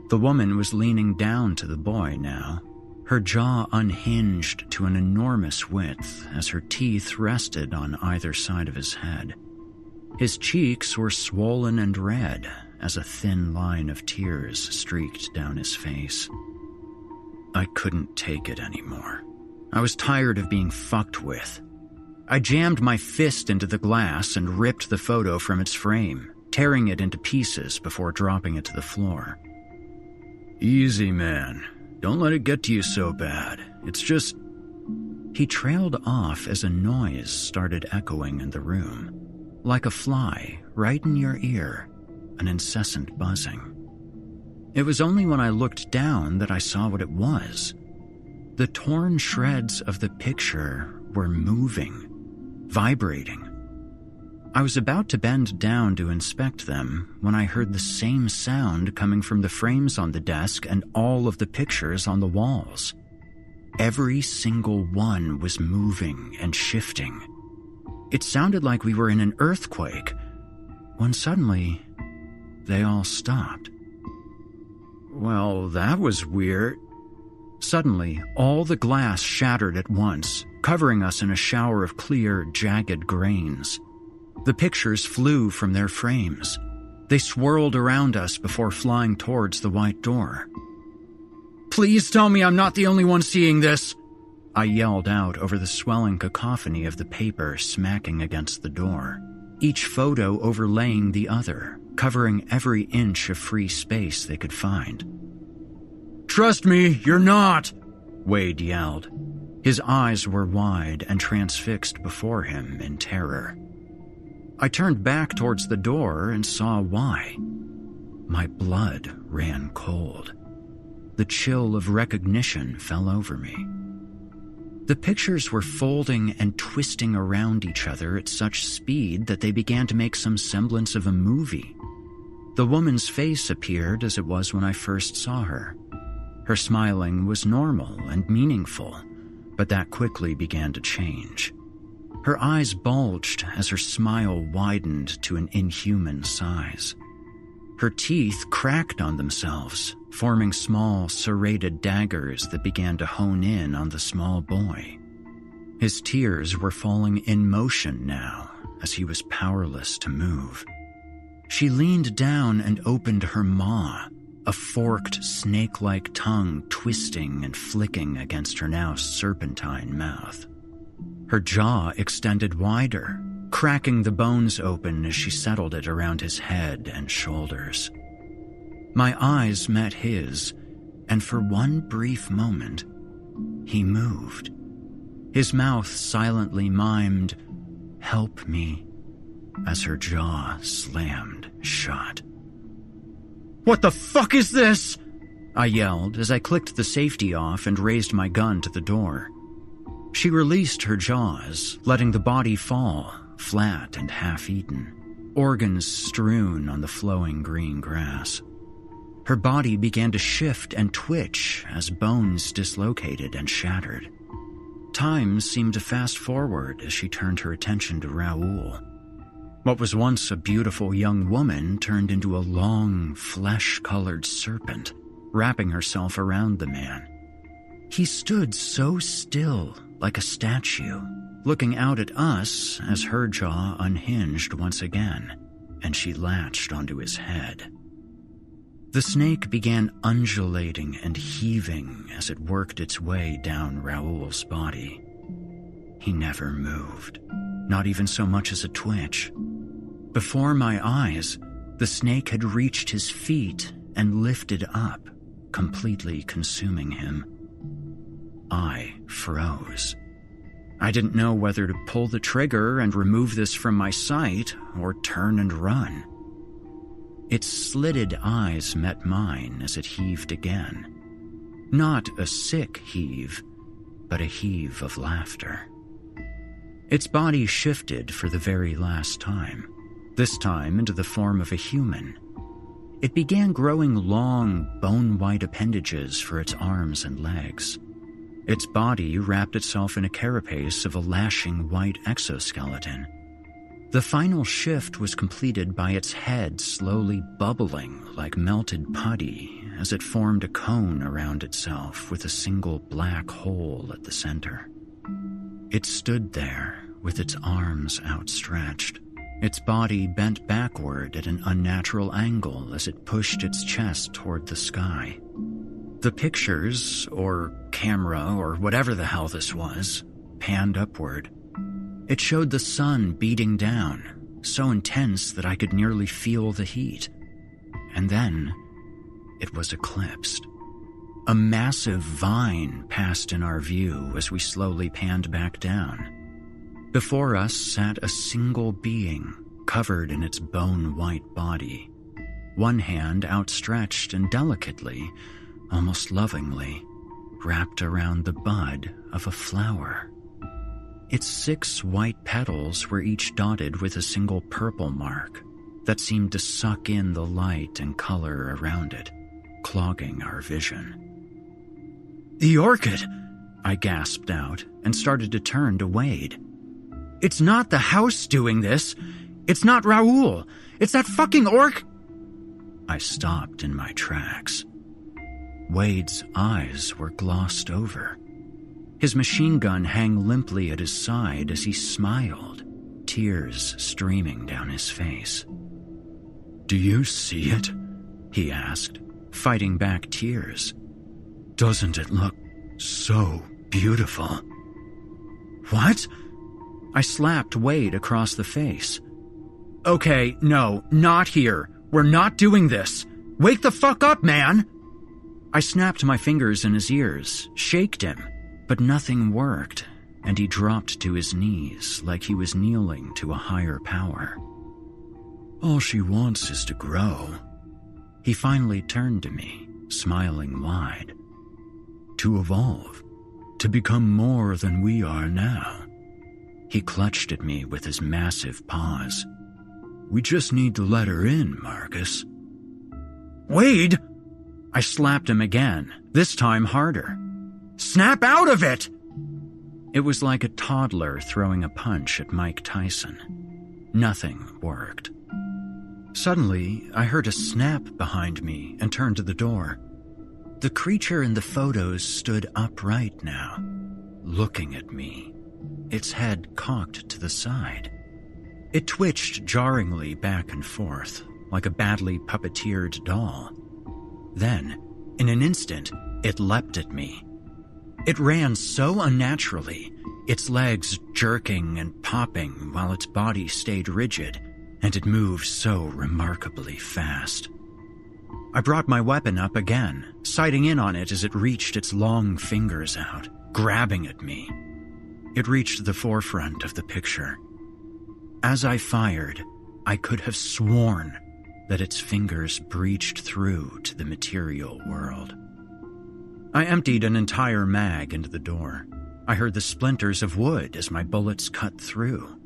The woman was leaning down to the boy now, her jaw unhinged to an enormous width as her teeth rested on either side of his head. His cheeks were swollen and red as a thin line of tears streaked down his face. I couldn't take it anymore. I was tired of being fucked with. I jammed my fist into the glass and ripped the photo from its frame, tearing it into pieces before dropping it to the floor. Easy, man. Don't let it get to you so bad. It's just... He trailed off as a noise started echoing in the room. Like a fly, right in your ear, an incessant buzzing. It was only when I looked down that I saw what it was. The torn shreds of the picture were moving, vibrating. I was about to bend down to inspect them when I heard the same sound coming from the frames on the desk and all of the pictures on the walls. Every single one was moving and shifting. It sounded like we were in an earthquake, when suddenly, they all stopped. Well, that was weird. Suddenly, all the glass shattered at once, covering us in a shower of clear, jagged grains. The pictures flew from their frames. They swirled around us before flying towards the white door. "Please tell me I'm not the only one seeing this!" I yelled out over the swelling cacophony of the paper smacking against the door, each photo overlaying the other, covering every inch of free space they could find. "Trust me, you're not!" Wade yelled. His eyes were wide and transfixed before him in terror. I turned back towards the door and saw why. My blood ran cold. The chill of recognition fell over me. The pictures were folding and twisting around each other at such speed that they began to make some semblance of a movie. The woman's face appeared as it was when I first saw her. Her smiling was normal and meaningful, but that quickly began to change. Her eyes bulged as her smile widened to an inhuman size. Her teeth cracked on themselves, forming small, serrated daggers that began to hone in on the small boy. His tears were falling in motion now, as he was powerless to move. She leaned down and opened her maw, a forked, snake-like tongue twisting and flicking against her now serpentine mouth. Her jaw extended wider, cracking the bones open as she settled it around his head and shoulders. My eyes met his, and for one brief moment, he moved. His mouth silently mimed, "Help me," as her jaw slammed shut. "What the fuck is this?" I yelled as I clicked the safety off and raised my gun to the door. She released her jaws, letting the body fall, flat and half-eaten, organs strewn on the flowing green grass. Her body began to shift and twitch as bones dislocated and shattered. Time seemed to fast forward as she turned her attention to Raoul. What was once a beautiful young woman turned into a long, flesh-colored serpent, wrapping herself around the man. He stood so still, like a statue, looking out at us as her jaw unhinged once again, and she latched onto his head. The snake began undulating and heaving as it worked its way down Raoul's body. He never moved, not even so much as a twitch. Before my eyes, the snake had reached his feet and lifted up, completely consuming him. I froze. I didn't know whether to pull the trigger and remove this from my sight or turn and run. Its slitted eyes met mine as it heaved again. Not a sick heave, but a heave of laughter. Its body shifted for the very last time, this time into the form of a human. It began growing long, bone-white appendages for its arms and legs. Its body wrapped itself in a carapace of a lashing white exoskeleton. The final shift was completed by its head slowly bubbling like melted putty as it formed a cone around itself with a single black hole at the center. It stood there with its arms outstretched, its body bent backward at an unnatural angle as it pushed its chest toward the sky. The pictures, or camera, or whatever the hell this was, panned upward. It showed the sun beating down, so intense that I could nearly feel the heat. And then, it was eclipsed. A massive vine passed in our view as we slowly panned back down. Before us sat a single being, covered in its bone-white body, one hand outstretched and delicately, almost lovingly, wrapped around the bud of a flower. Its 6 white petals were each dotted with a single purple mark that seemed to suck in the light and color around it, clogging our vision. "The orchid!" I gasped out and started to turn to Wade. "It's not the house doing this. It's not Raoul. It's that fucking I stopped in my tracks. Wade's eyes were glossed over. His machine gun hung limply at his side as he smiled, tears streaming down his face. "Do you see it?" he asked, fighting back tears. "Doesn't it look so beautiful?" "What?" I slapped Wade across the face. "Okay, no, not here. We're not doing this. Wake the fuck up, man!" I snapped my fingers in his ears, shaked him, but nothing worked, and he dropped to his knees like he was kneeling to a higher power. "All she wants is to grow." He finally turned to me, smiling wide. "To evolve, to become more than we are now." He clutched at me with his massive paws. "We just need to let her in, Markus." "Wade!" I slapped him again, this time harder. "Snap out of it!" It was like a toddler throwing a punch at Mike Tyson. Nothing worked. Suddenly, I heard a snap behind me and turned to the door. The creature in the photos stood upright now, looking at me, its head cocked to the side. It twitched jarringly back and forth, like a badly puppeteered doll. Then, in an instant, it leapt at me. It ran so unnaturally, its legs jerking and popping while its body stayed rigid, and it moved so remarkably fast. I brought my weapon up again, sighting in on it as it reached its long fingers out, grabbing at me. It reached the forefront of the picture. As I fired, I could have sworn that its fingers breached through to the material world. I emptied an entire mag into the door. I heard the splinters of wood as my bullets cut through.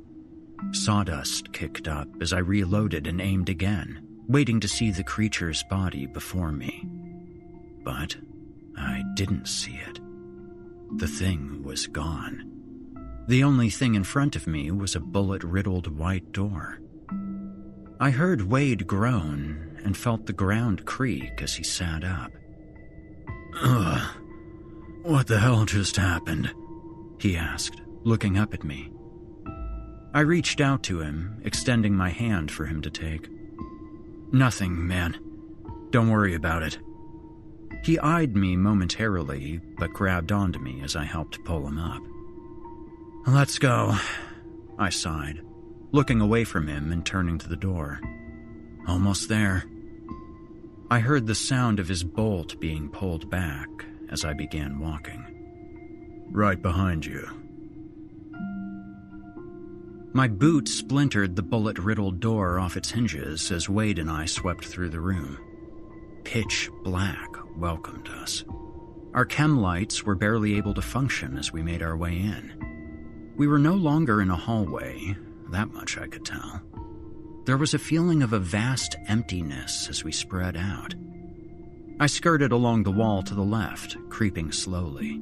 Sawdust kicked up as I reloaded and aimed again, waiting to see the creature's body before me. But I didn't see it. The thing was gone. The only thing in front of me was a bullet-riddled white door. I heard Wade groan and felt the ground creak as he sat up. "Ugh, what the hell just happened?" he asked, looking up at me. I reached out to him, extending my hand for him to take. "Nothing, man. Don't worry about it." He eyed me momentarily, but grabbed onto me as I helped pull him up. "Let's go," I sighed, looking away from him and turning to the door. "Almost there." I heard the sound of his bolt being pulled back as I began walking. "Right behind you." My boot splintered the bullet-riddled door off its hinges as Wade and I swept through the room. Pitch black welcomed us. Our chem lights were barely able to function as we made our way in. We were no longer in a hallway, that much I could tell. There was a feeling of a vast emptiness as we spread out. I skirted along the wall to the left, creeping slowly.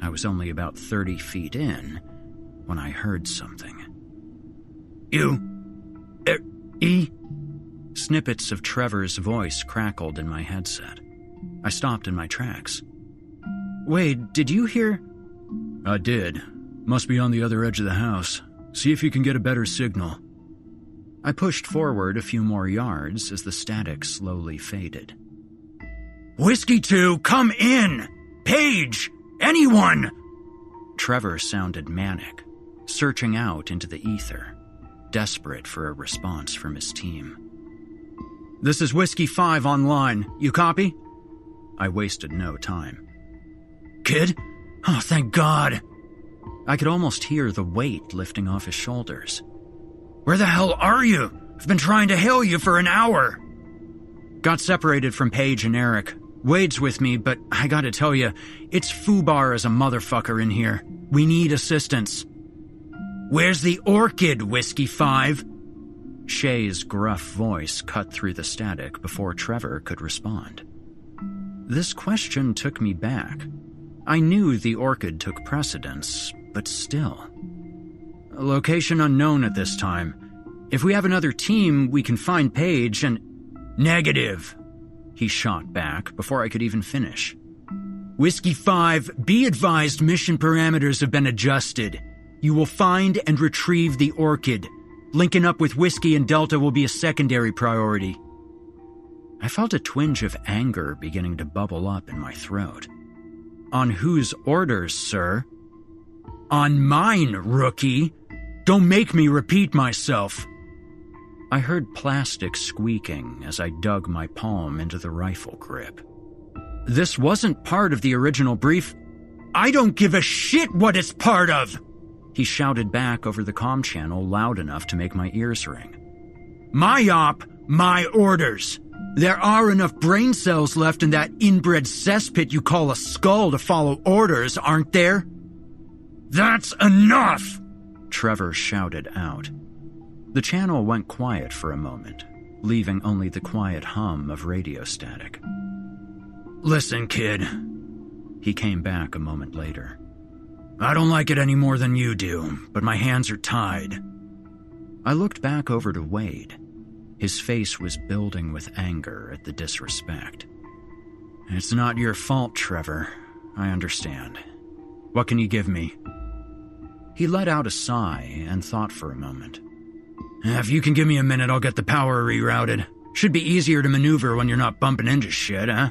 I was only about 30 feet in when I heard something. Snippets of Trevor's voice crackled in my headset. I stopped in my tracks. "Wade, did you hear?" "I did. Must be on the other edge of the house. See if you can get a better signal." I pushed forward a few more yards as the static slowly faded. "Whiskey 2, come in! Paige! Anyone!" Trevor sounded manic, searching out into the ether, desperate for a response from his team. This is Whiskey 5 online. You copy? I wasted no time. Kid? Oh, thank God. I could almost hear the weight lifting off his shoulders. Where the hell are you? I've been trying to hail you for an hour. Got separated from Paige and Eric. Wade's with me, but I gotta tell you, it's foobar as a motherfucker in here. We need assistance. Where's the orchid, Whiskey 5? Shay's gruff voice cut through the static before Trevor could respond. This question took me back. I knew the orchid took precedence, but still. Location unknown at this time. If we have another team, we can find Paige and... Negative, he shot back before I could even finish. Whiskey 5, be advised mission parameters have been adjusted. You will find and retrieve the orchid. Linking up with Whiskey and Delta will be a secondary priority. I felt a twinge of anger beginning to bubble up in my throat. On whose orders, sir? On mine, rookie. Don't make me repeat myself. I heard plastic squeaking as I dug my palm into the rifle grip. This wasn't part of the original brief. I don't give a shit what it's part of! He shouted back over the comm channel loud enough to make my ears ring. My op, my orders. There are enough brain cells left in that inbred cesspit you call a skull to follow orders, aren't there? That's enough! Trevor shouted out. The channel went quiet for a moment, leaving only the quiet hum of radio static. Listen, kid. He came back a moment later. I don't like it any more than you do, but my hands are tied. I looked back over to Wade. His face was building with anger at the disrespect. It's not your fault, Trevor. I understand. What can you give me? He let out a sigh and thought for a moment. If you can give me a minute, I'll get the power rerouted. Should be easier to maneuver when you're not bumping into shit, huh?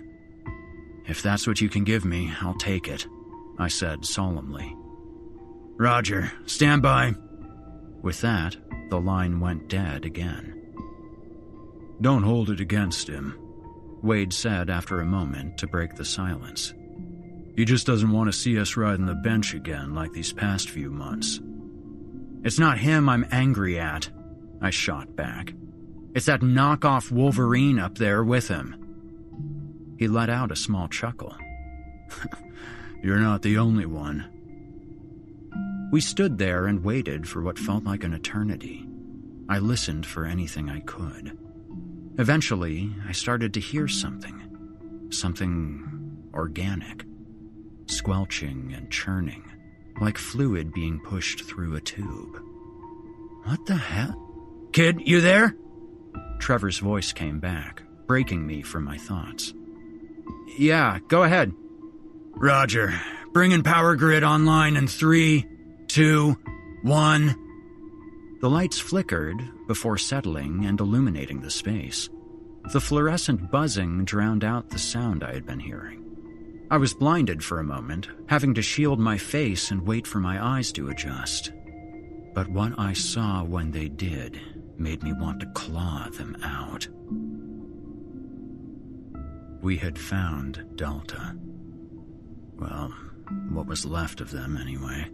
If that's what you can give me, I'll take it, I said solemnly. Roger, stand by. With that, the line went dead again. Don't hold it against him, Wade said after a moment to break the silence. He just doesn't want to see us riding the bench again like these past few months. It's not him I'm angry at, I shot back. It's that knockoff Wolverine up there with him. He let out a small chuckle. You're not the only one. We stood there and waited for what felt like an eternity. I listened for anything I could. Eventually, I started to hear something. Something organic. Squelching and churning, like fluid being pushed through a tube. What the hell? Kid, you there? Trevor's voice came back, breaking me from my thoughts. Yeah, go ahead. Roger. Bringing power grid online in 3, 2, 1. The lights flickered before settling and illuminating the space. The fluorescent buzzing drowned out the sound I had been hearing. I was blinded for a moment, having to shield my face and wait for my eyes to adjust. But what I saw when they did made me want to claw them out. We had found Delta. Well, what was left of them anyway.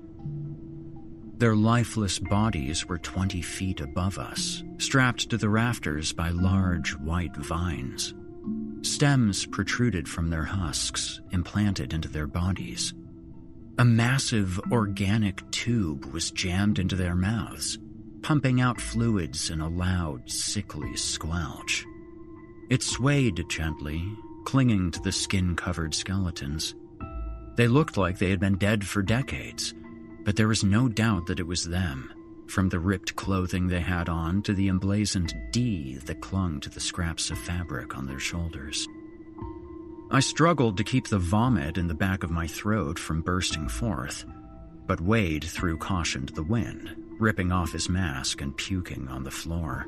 Their lifeless bodies were 20 feet above us, strapped to the rafters by large white vines. Stems protruded from their husks, implanted into their bodies. A massive organic tube was jammed into their mouths, pumping out fluids in a loud, sickly squelch. It swayed gently, clinging to the skin-covered skeletons. They looked like they had been dead for decades, but there was no doubt that it was them, from the ripped clothing they had on to the emblazoned D that clung to the scraps of fabric on their shoulders. I struggled to keep the vomit in the back of my throat from bursting forth, but Wade threw caution to the wind, ripping off his mask and puking on the floor.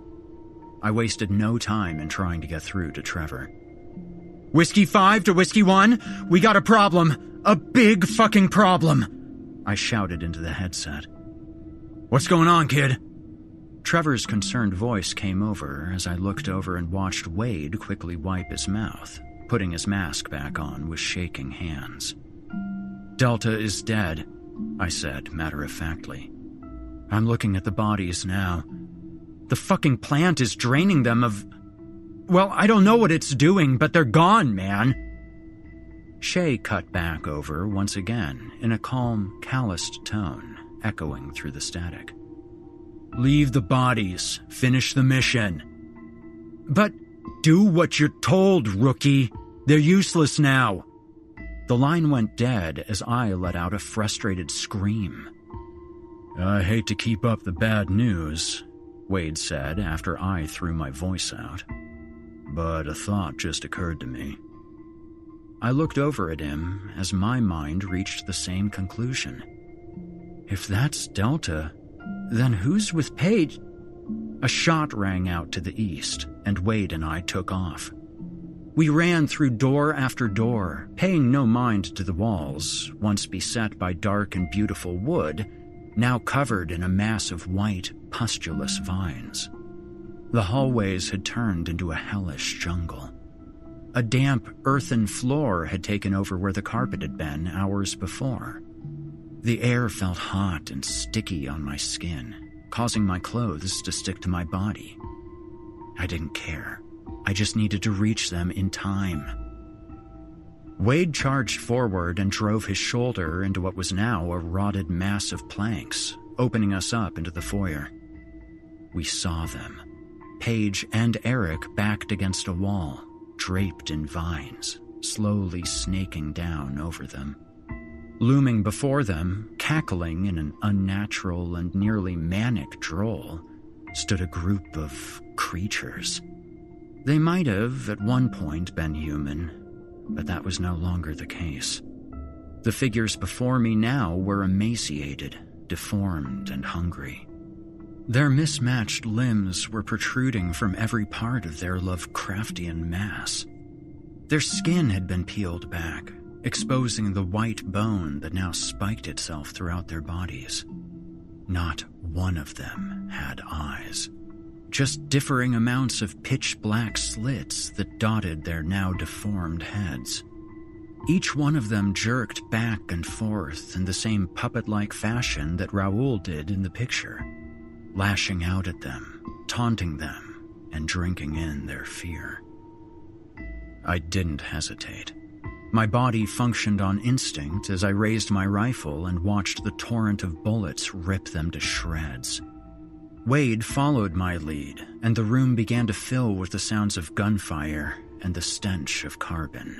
I wasted no time in trying to get through to Trevor. Whiskey 5 to Whiskey 1, we got a problem. A big fucking problem, I shouted into the headset. What's going on, kid? Trevor's concerned voice came over as I looked over and watched Wade quickly wipe his mouth, putting his mask back on with shaking hands. "Delta is dead," I said matter-of-factly. "I'm looking at the bodies now. The fucking plant is draining them of... Well, I don't know what it's doing, but they're gone, man." Shay cut back over once again in a calm, calloused tone, echoing through the static. "Leave the bodies. Finish the mission." "But do what you're told, rookie. They're useless now." The line went dead as I let out a frustrated scream. "I hate to keep up the bad news," Wade said after I threw my voice out. "But a thought just occurred to me." I looked over at him as my mind reached the same conclusion. If that's Delta, then who's with Paige? A shot rang out to the east, and Wade and I took off. We ran through door after door, paying no mind to the walls, once beset by dark and beautiful wood, now covered in a mass of white, pustulous vines. The hallways had turned into a hellish jungle. A damp, earthen floor had taken over where the carpet had been hours before. The air felt hot and sticky on my skin, causing my clothes to stick to my body. I didn't care. I just needed to reach them in time. Wade charged forward and drove his shoulder into what was now a rotted mass of planks, opening us up into the foyer. We saw them. Paige and Eric backed against a wall, draped in vines, slowly snaking down over them. Looming before them, cackling in an unnatural and nearly manic drawl, stood a group of creatures. They might have, at one point, been human, but that was no longer the case. The figures before me now were emaciated, deformed, and hungry. Their mismatched limbs were protruding from every part of their Lovecraftian mass. Their skin had been peeled back, exposing the white bone that now spiked itself throughout their bodies. Not one of them had eyes, just differing amounts of pitch-black slits that dotted their now deformed heads. Each one of them jerked back and forth in the same puppet-like fashion that Raoul did in the picture, lashing out at them, taunting them, and drinking in their fear. I didn't hesitate. My body functioned on instinct as I raised my rifle and watched the torrent of bullets rip them to shreds. Wade followed my lead, and the room began to fill with the sounds of gunfire and the stench of carbon.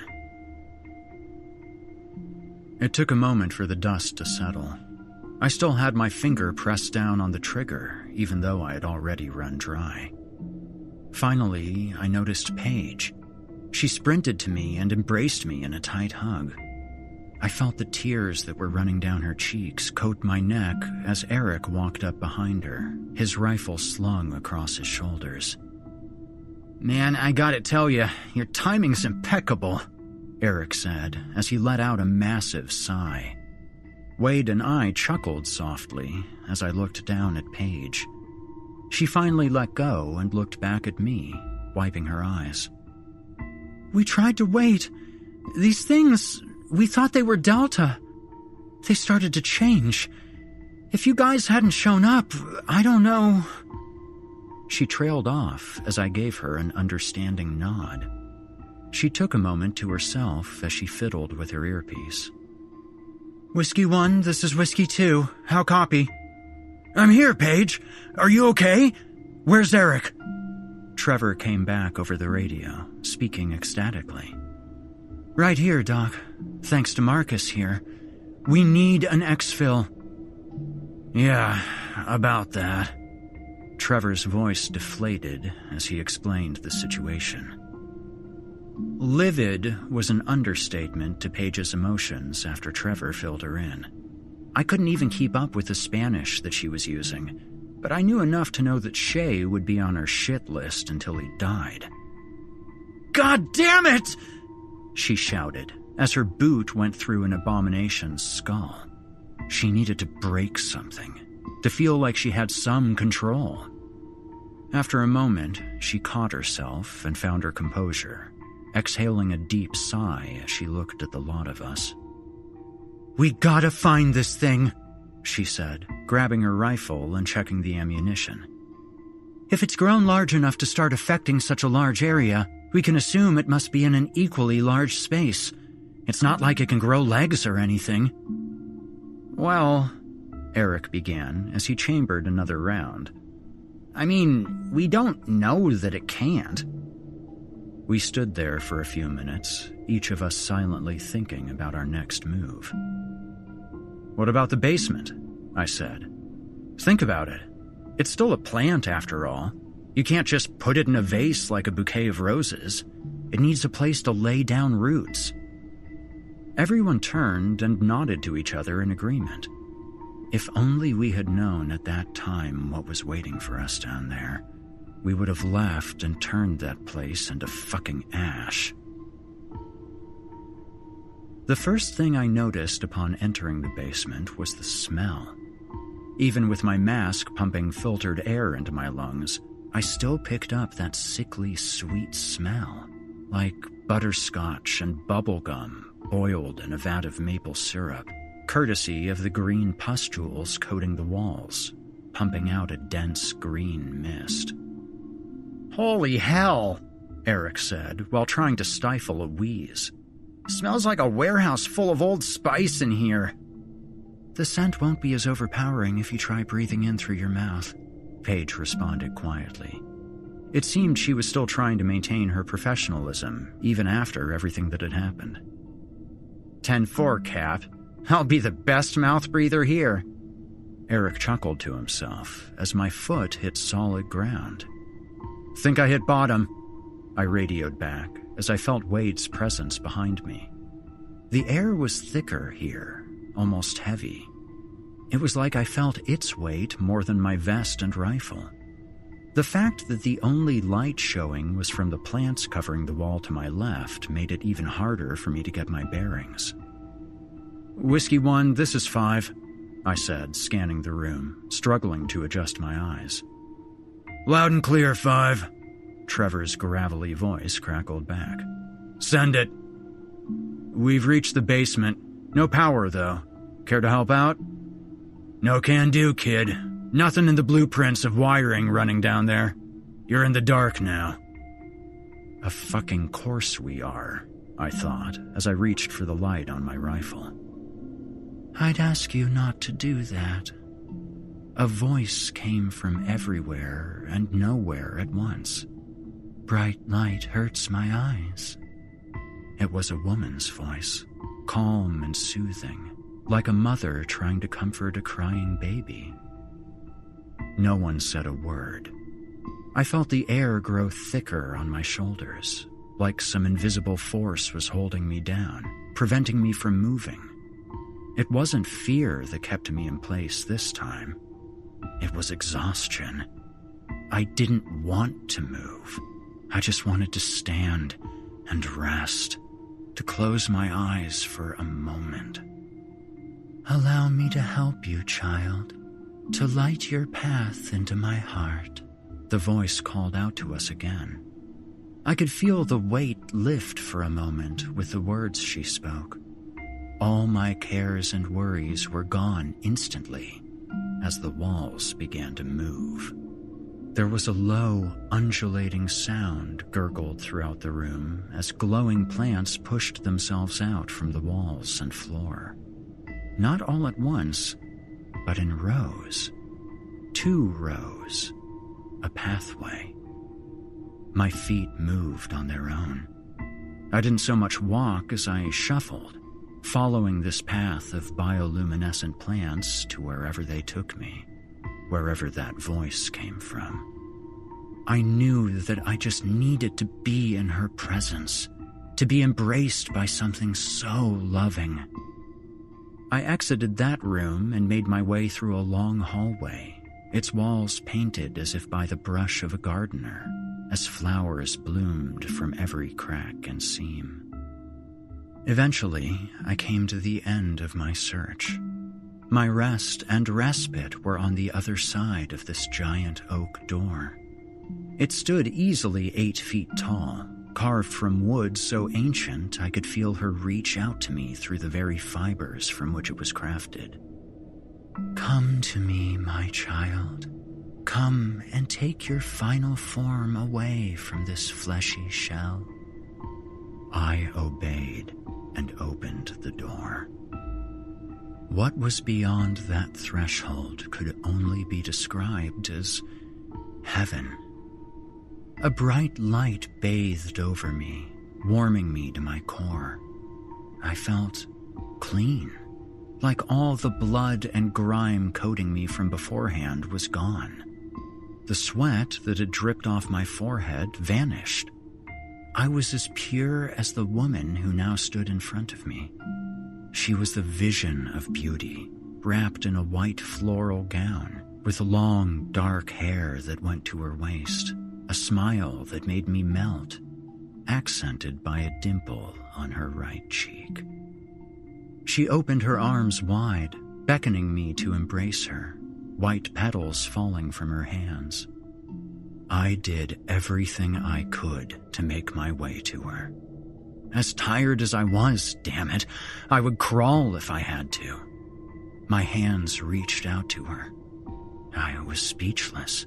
It took a moment for the dust to settle. I still had my finger pressed down on the trigger, even though I had already run dry. Finally, I noticed Paige. She sprinted to me and embraced me in a tight hug. I felt the tears that were running down her cheeks coat my neck as Eric walked up behind her, his rifle slung across his shoulders. "Man, I gotta tell you, your timing's impeccable," Eric said as he let out a massive sigh. Wade and I chuckled softly as I looked down at Paige. She finally let go and looked back at me, wiping her eyes. "We tried to wait. These things, we thought they were Delta. They started to change. If you guys hadn't shown up, I don't know." She trailed off as I gave her an understanding nod. She took a moment to herself as she fiddled with her earpiece. "Whiskey 1, this is Whiskey 2. How copy?" "I'm here, Paige. Are you okay? Where's Eric?" Trevor came back over the radio, speaking ecstatically. "Right here, Doc. Thanks to Markus here. We need an exfil." "Yeah, about that." Trevor's voice deflated as he explained the situation. Livid was an understatement to Paige's emotions after Trevor filled her in. I couldn't even keep up with the Spanish that she was using, but I knew enough to know that Shay would be on her shit list until he died. "God damn it!" she shouted as her boot went through an abomination's skull. She needed to break something, to feel like she had some control. After a moment, she caught herself and found her composure, exhaling a deep sigh as she looked at the lot of us. "We gotta find this thing," she said, grabbing her rifle and checking the ammunition. "If it's grown large enough to start affecting such a large area, we can assume it must be in an equally large space. It's not like it can grow legs or anything." "Well," Eric began as he chambered another round. "I mean, we don't know that it can't." We stood there for a few minutes, each of us silently thinking about our next move. "What about the basement?" I said. "Think about it. It's still a plant after all. You can't just put it in a vase like a bouquet of roses. It needs a place to lay down roots." Everyone turned and nodded to each other in agreement. If only we had known at that time what was waiting for us down there, we would have left and turned that place into fucking ash. The first thing I noticed upon entering the basement was the smell. Even with my mask pumping filtered air into my lungs, I still picked up that sickly sweet smell, like butterscotch and bubblegum boiled in a vat of maple syrup, courtesy of the green pustules coating the walls, pumping out a dense green mist. "Holy hell," Eric said, while trying to stifle a wheeze. "Smells like a warehouse full of Old Spice in here." "The scent won't be as overpowering if you try breathing in through your mouth," Paige responded quietly. It seemed she was still trying to maintain her professionalism, even after everything that had happened. 10-4, Cap. I'll be the best mouth breather here." Eric chuckled to himself as my foot hit solid ground. "Think I hit bottom," I radioed back as I felt Wade's presence behind me. The air was thicker here, almost heavy. It was like I felt its weight more than my vest and rifle. The fact that the only light showing was from the plants covering the wall to my left made it even harder for me to get my bearings. "Whiskey 1, this is 5, I said, scanning the room, struggling to adjust my eyes. "Loud and clear, 5, Trevor's gravelly voice crackled back. "Send it." "We've reached the basement. No power, though. Care to help out?" "No can do, kid. Nothing in the blueprints of wiring running down there. You're in the dark now." Of fucking course we are, I thought, as I reached for the light on my rifle. "I'd ask you not to do that." A voice came from everywhere and nowhere at once. "Bright light hurts my eyes." It was a woman's voice, calm and soothing, like a mother trying to comfort a crying baby. No one said a word. I felt the air grow thicker on my shoulders, like some invisible force was holding me down, preventing me from moving. It wasn't fear that kept me in place this time. It was exhaustion. I didn't want to move. I just wanted to stand and rest, to close my eyes for a moment. "Allow me to help you, child, to light your path into my heart," the voice called out to us again. I could feel the weight lift for a moment with the words she spoke. All my cares and worries were gone instantly as the walls began to move. There was a low, undulating sound gurgled throughout the room as glowing plants pushed themselves out from the walls and floor. Not all at once, but in rows. 2 rows. A pathway. My feet moved on their own. I didn't so much walk as I shuffled, following this path of bioluminescent plants to wherever they took me, wherever that voice came from. I knew that I just needed to be in her presence, to be embraced by something so loving. I exited that room and made my way through a long hallway, its walls painted as if by the brush of a gardener, as flowers bloomed from every crack and seam. Eventually, I came to the end of my search. My rest and respite were on the other side of this giant oak door. It stood easily 8 feet tall, carved from wood so ancient I could feel her reach out to me through the very fibers from which it was crafted. "Come to me, my child. Come and take your final form away from this fleshy shell." I obeyed and opened the door. What was beyond that threshold could only be described as heaven. A bright light bathed over me, warming me to my core. I felt clean, like all the blood and grime coating me from beforehand was gone. The sweat that had dripped off my forehead vanished. I was as pure as the woman who now stood in front of me. She was the vision of beauty, wrapped in a white floral gown, with long, dark hair that went to her waist, a smile that made me melt, accented by a dimple on her right cheek. She opened her arms wide, beckoning me to embrace her, white petals falling from her hands. I did everything I could to make my way to her. As tired as I was, damn it, I would crawl if I had to. My hands reached out to her. I was speechless.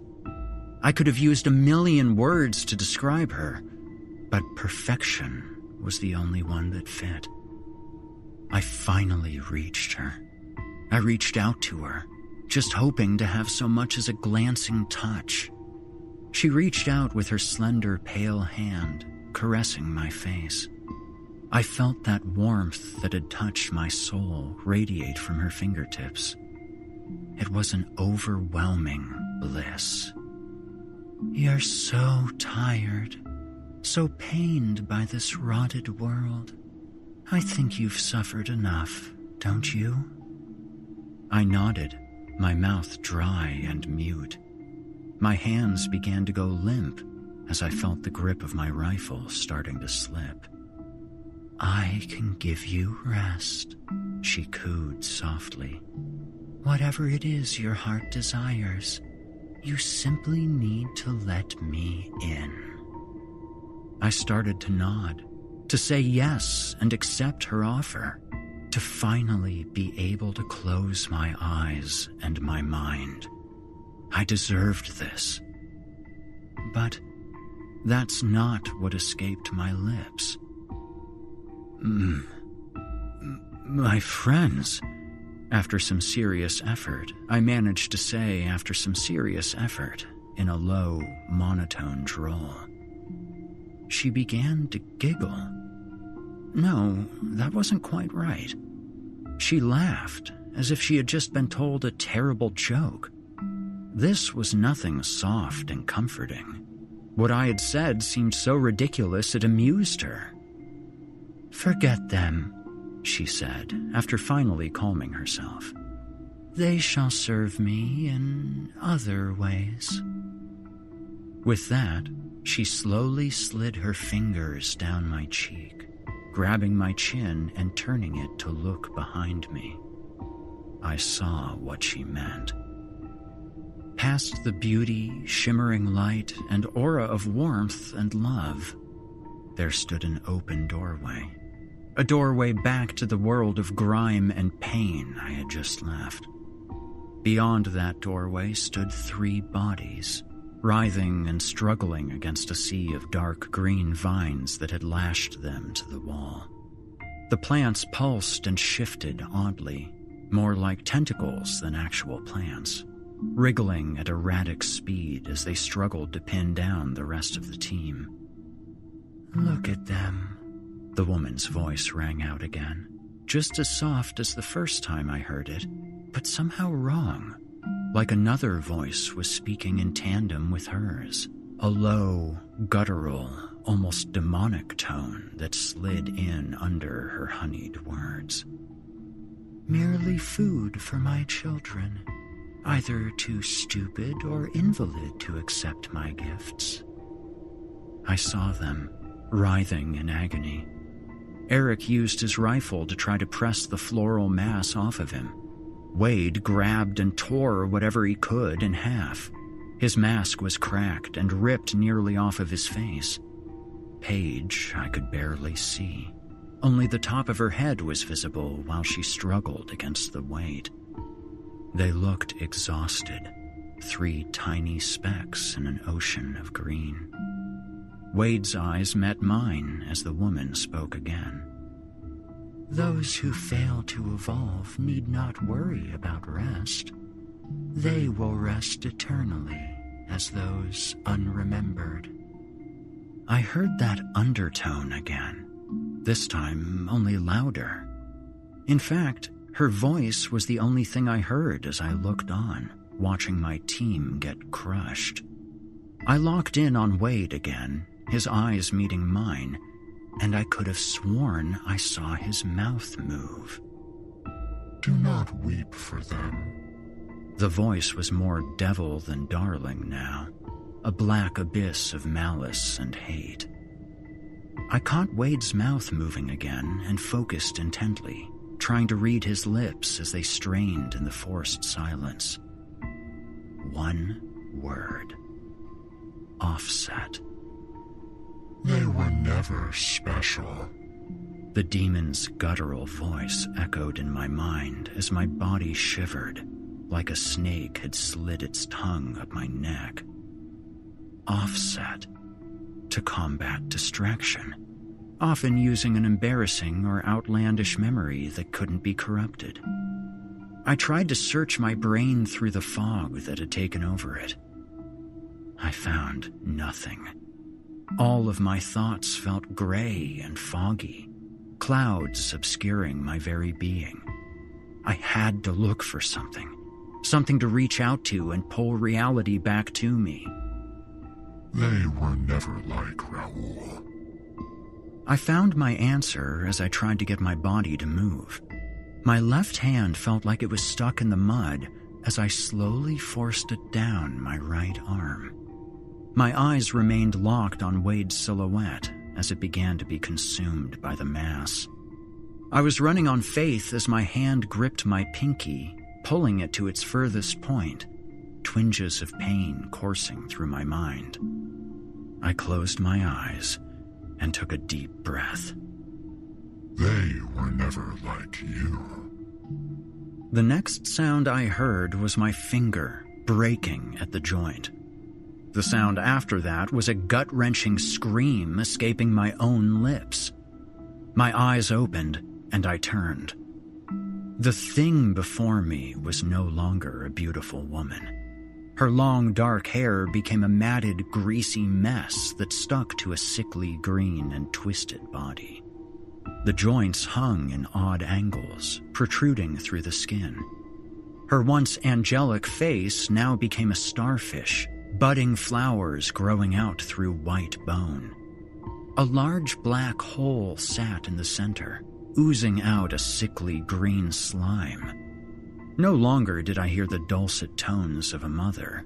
I could have used 1,000,000 words to describe her, but perfection was the only one that fit. I finally reached her. I reached out to her, just hoping to have so much as a glancing touch. She reached out with her slender, pale hand, caressing my face. I felt that warmth that had touched my soul radiate from her fingertips. It was an overwhelming bliss. "You're so tired, so pained by this rotted world. I think you've suffered enough, don't you?" I nodded, my mouth dry and mute. My hands began to go limp as I felt the grip of my rifle starting to slip. "I can give you rest," she cooed softly. "Whatever it is your heart desires, you simply need to let me in." I started to nod, to say yes and accept her offer, to finally be able to close my eyes and my mind. I deserved this. But that's not what escaped my lips. My friends," after some serious effort, I managed to say after some serious effort, in a low, monotone drawl. She began to giggle. No, that wasn't quite right. She laughed, as if she had just been told a terrible joke. This was nothing soft and comforting. What I had said seemed so ridiculous it amused her. "Forget them," she said, after finally calming herself. "They shall serve me in other ways." With that, she slowly slid her fingers down my cheek, grabbing my chin and turning it to look behind me. I saw what she meant. Past the beauty, shimmering light, and aura of warmth and love, there stood an open doorway. A doorway back to the world of grime and pain I had just left. Beyond that doorway stood 3 bodies, writhing and struggling against a sea of dark green vines that had lashed them to the wall. The plants pulsed and shifted oddly, more like tentacles than actual plants, wriggling at erratic speed as they struggled to pin down the rest of the team. "Look at them," the woman's voice rang out again, just as soft as the first time I heard it, but somehow wrong, like another voice was speaking in tandem with hers, a low, guttural, almost demonic tone that slid in under her honeyed words. "Merely food for my children, either too stupid or invalid to accept my gifts." I saw them, writhing in agony. Eric used his rifle to try to press the floral mass off of him. Wade grabbed and tore whatever he could in half. His mask was cracked and ripped nearly off of his face. Paige I could barely see. Only the top of her head was visible while she struggled against the weight. They looked exhausted, 3 tiny specks in an ocean of green. Wade's eyes met mine as the woman spoke again. Those who fail to evolve need not worry about rest. They will rest eternally as those unremembered. I heard that undertone again, this time only louder. In fact, her voice was the only thing I heard as I looked on, watching my team get crushed. I locked in on Wade again, his eyes meeting mine, and I could have sworn I saw his mouth move. Do not weep for them. The voice was more devil than darling now, a black abyss of malice and hate. I caught Wade's mouth moving again and focused intently, trying to read his lips as they strained in the forced silence. One word. Offset. They were never special. The demon's guttural voice echoed in my mind as my body shivered, like a snake had slid its tongue up my neck. Offset. To combat distraction, often using an embarrassing or outlandish memory that couldn't be corrupted. I tried to search my brain through the fog that had taken over it. I found nothing. All of my thoughts felt gray and foggy, clouds obscuring my very being. I had to look for something to reach out to and pull reality back to me. They were never like Raoul. I found my answer as I tried to get my body to move. My left hand felt like it was stuck in the mud as I slowly forced it down my right arm. My eyes remained locked on Wade's silhouette as it began to be consumed by the mass. I was running on faith as my hand gripped my pinky, pulling it to its furthest point, twinges of pain coursing through my mind. I closed my eyes and took a deep breath. They were never like you. The next sound I heard was my finger breaking at the joint. The sound after that was a gut-wrenching scream escaping my own lips. My eyes opened, and I turned. The thing before me was no longer a beautiful woman. Her long, dark hair became a matted, greasy mess that stuck to a sickly green and twisted body. The joints hung in odd angles, protruding through the skin. Her once angelic face now became a starfish, budding flowers growing out through white bone. A large black hole sat in the center, oozing out a sickly green slime. No longer did I hear the dulcet tones of a mother,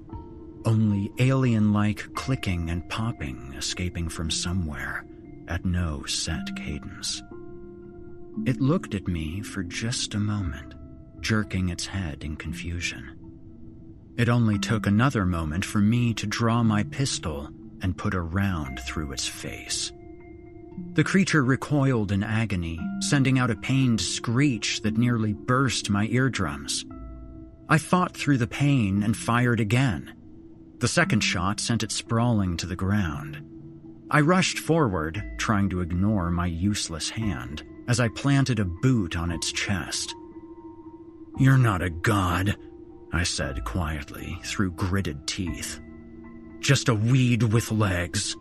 only alien-like clicking and popping escaping from somewhere at no set cadence. It looked at me for just a moment, jerking its head in confusion. It only took another moment for me to draw my pistol and put a round through its face. The creature recoiled in agony, sending out a pained screech that nearly burst my eardrums. I fought through the pain and fired again. The second shot sent it sprawling to the ground. I rushed forward, trying to ignore my useless hand, as I planted a boot on its chest. "You're not a god," I said quietly through gritted teeth. "Just a weed with legs."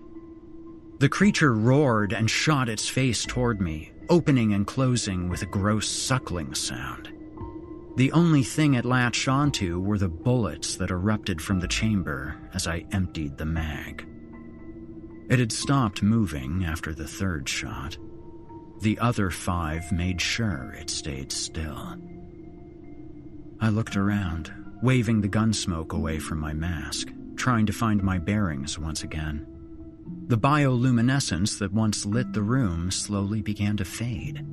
The creature roared and shot its face toward me, opening and closing with a gross suckling sound. The only thing it latched onto were the bullets that erupted from the chamber as I emptied the mag. It had stopped moving after the third shot. The other 5 made sure it stayed still. I looked around, waving the gun smoke away from my mask, trying to find my bearings once again. The bioluminescence that once lit the room slowly began to fade.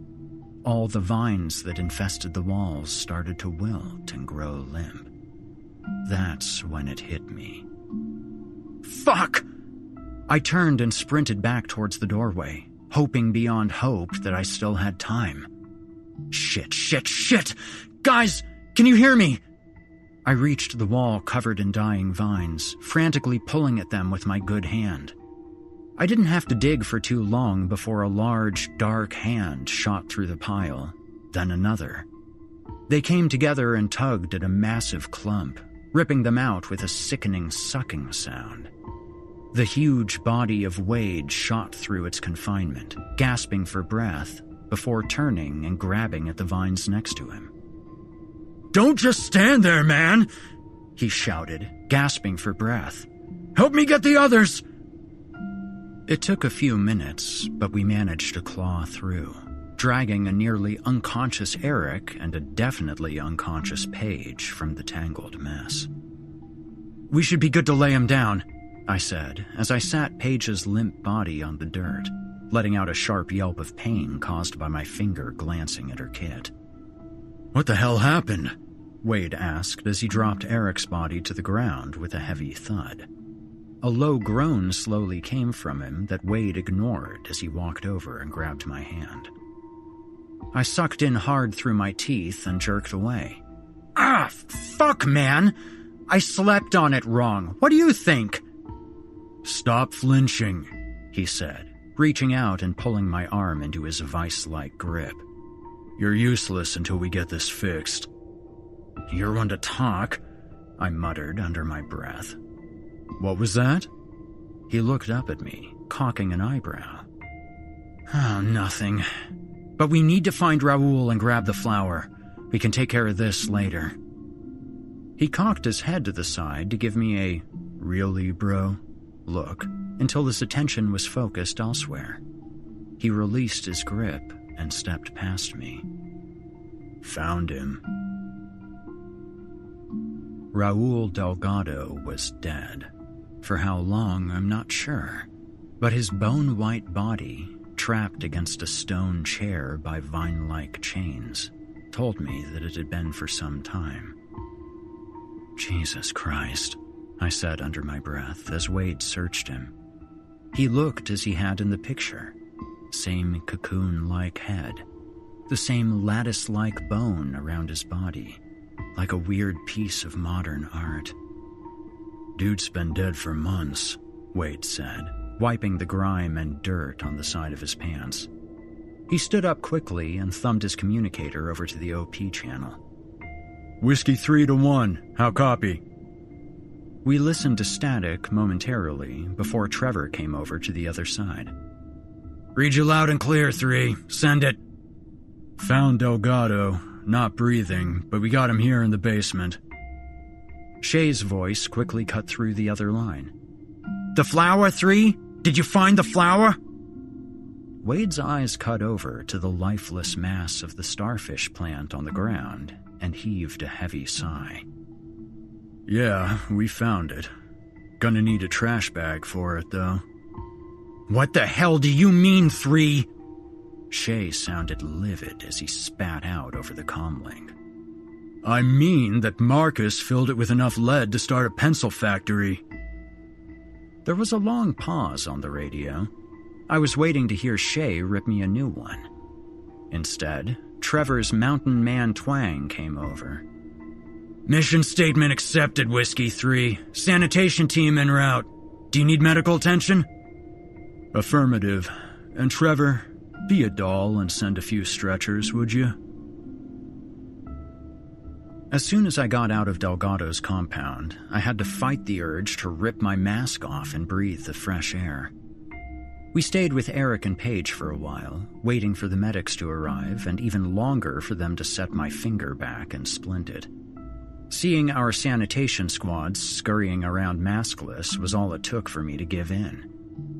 All the vines that infested the walls started to wilt and grow limp. That's when it hit me. Fuck! I turned and sprinted back towards the doorway, hoping beyond hope that I still had time. Shit! Guys, can you hear me? I reached the wall covered in dying vines, frantically pulling at them with my good hand. I didn't have to dig for too long before a large, dark hand shot through the pile, then another. They came together and tugged at a massive clump, ripping them out with a sickening sucking sound. The huge body of Wade shot through its confinement, gasping for breath, before turning and grabbing at the vines next to him. "Don't just stand there, man!" he shouted, gasping for breath. "Help me get the others!" It took a few minutes, but we managed to claw through, dragging a nearly unconscious Eric and a definitely unconscious Paige from the tangled mess. "We should be good to lay him down," I said, as I sat Paige's limp body on the dirt, letting out a sharp yelp of pain caused by my finger glancing at her kit. "What the hell happened?" Wade asked as he dropped Eric's body to the ground with a heavy thud. A low groan slowly came from him that Wade ignored as he walked over and grabbed my hand. I sucked in hard through my teeth and jerked away. "Ah, fuck, man! I slept on it wrong. What do you think?" "Stop flinching," he said, reaching out and pulling my arm into his vice-like grip. "You're useless until we get this fixed." "You're one to talk," I muttered under my breath. "What was that?" He looked up at me, cocking an eyebrow. "Oh, nothing. But we need to find Raoul and grab the flower. We can take care of this later." He cocked his head to the side to give me a "really, bro?" look until his attention was focused elsewhere. He released his grip and stepped past me. "Found him." Raoul Delgado was dead. For how long, I'm not sure. But his bone-white body, trapped against a stone chair by vine-like chains, told me that it had been for some time. "Jesus Christ," I said under my breath as Wade searched him. He looked as he had in the picture. Same cocoon-like head. The same lattice-like bone around his body, like a weird piece of modern art. "Dude's been dead for months," Wade said, wiping the grime and dirt on the side of his pants. He stood up quickly and thumbed his communicator over to the OP channel. "Whiskey 3-1, how copy?" We listened to static momentarily before Trevor came over to the other side. "Read you loud and clear, 3. Send it." "Found Delgado. Not breathing, but we got him here in the basement." Shay's voice quickly cut through the other line. "The flower, 3? Did you find the flower?" Wade's eyes cut over to the lifeless mass of the starfish plant on the ground and heaved a heavy sigh. "Yeah, we found it. Gonna need a trash bag for it, though." "What the hell do you mean, 3? Shay sounded livid as he spat out over the comlink. "I mean that Markus filled it with enough lead to start a pencil factory." There was a long pause on the radio. I was waiting to hear Shay rip me a new one. Instead, Trevor's mountain man twang came over. "Mission statement accepted, Whiskey 3. Sanitation team en route. Do you need medical attention?" "Affirmative. And Trevor, be a doll and send a few stretchers, would you?" As soon as I got out of Delgado's compound, I had to fight the urge to rip my mask off and breathe the fresh air. We stayed with Eric and Paige for a while, waiting for the medics to arrive and even longer for them to set my finger back and splint it. Seeing our sanitation squads scurrying around maskless was all it took for me to give in.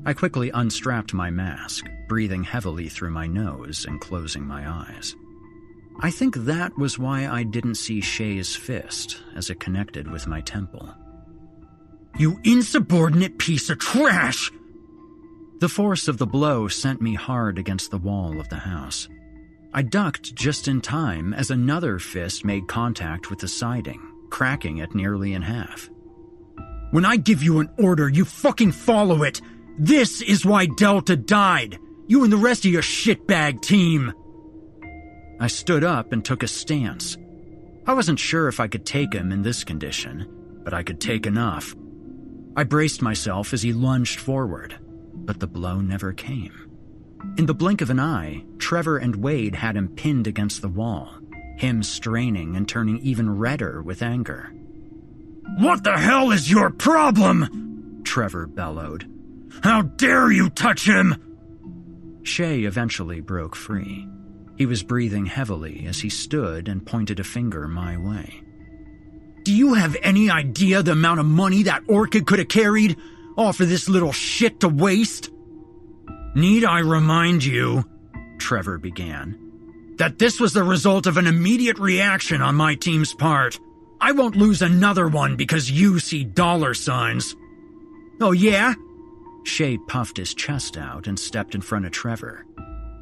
I quickly unstrapped my mask, breathing heavily through my nose and closing my eyes. I think that was why I didn't see Shay's fist as it connected with my temple. "You insubordinate piece of trash!" The force of the blow sent me hard against the wall of the house. I ducked just in time as another fist made contact with the siding, cracking it nearly in half. When I give you an order, you fucking follow it. This is why Delta died. You and the rest of your shitbag team. I stood up and took a stance. I wasn't sure if I could take him in this condition, but I could take enough. I braced myself as he lunged forward, but the blow never came. In the blink of an eye, Trevor and Wade had him pinned against the wall, him straining and turning even redder with anger. "What the hell is your problem?" Trevor bellowed. "How dare you touch him?" Shay eventually broke free. He was breathing heavily as he stood and pointed a finger my way. "Do you have any idea the amount of money that orchid could have carried? All for this little shit to waste?" "Need I remind you," Trevor began, "that this was the result of an immediate reaction on my team's part. I won't lose another one because you see dollar signs." "Oh yeah?" Shay puffed his chest out and stepped in front of Trevor.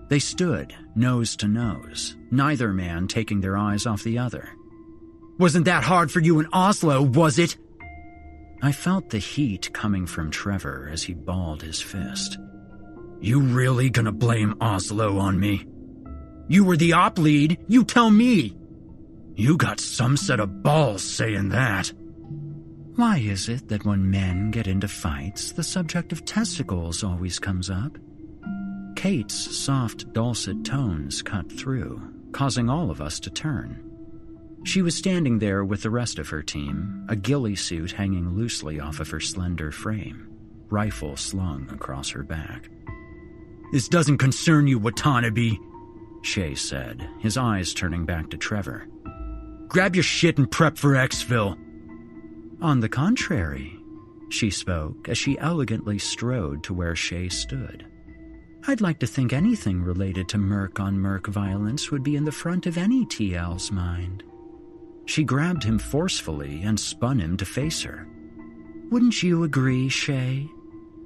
They stood, nose to nose, neither man taking their eyes off the other. "Wasn't that hard for you in Oslo, was it?" I felt the heat coming from Trevor as he balled his fist. "You really gonna blame Oslo on me? You were the op lead, you tell me. You got some set of balls saying that." Why is it that when men get into fights, the subject of testicles always comes up? Kate's soft, dulcet tones cut through, causing all of us to turn. She was standing there with the rest of her team, a ghillie suit hanging loosely off of her slender frame, rifle slung across her back. "This doesn't concern you, Watanabe," Shay said, his eyes turning back to Trevor. "Grab your shit and prep for Xville." "On the contrary," she spoke as she elegantly strode to where Shay stood. "I'd like to think anything related to merc-on-merc violence would be in the front of any TL's mind." She grabbed him forcefully and spun him to face her. "Wouldn't you agree, Shay?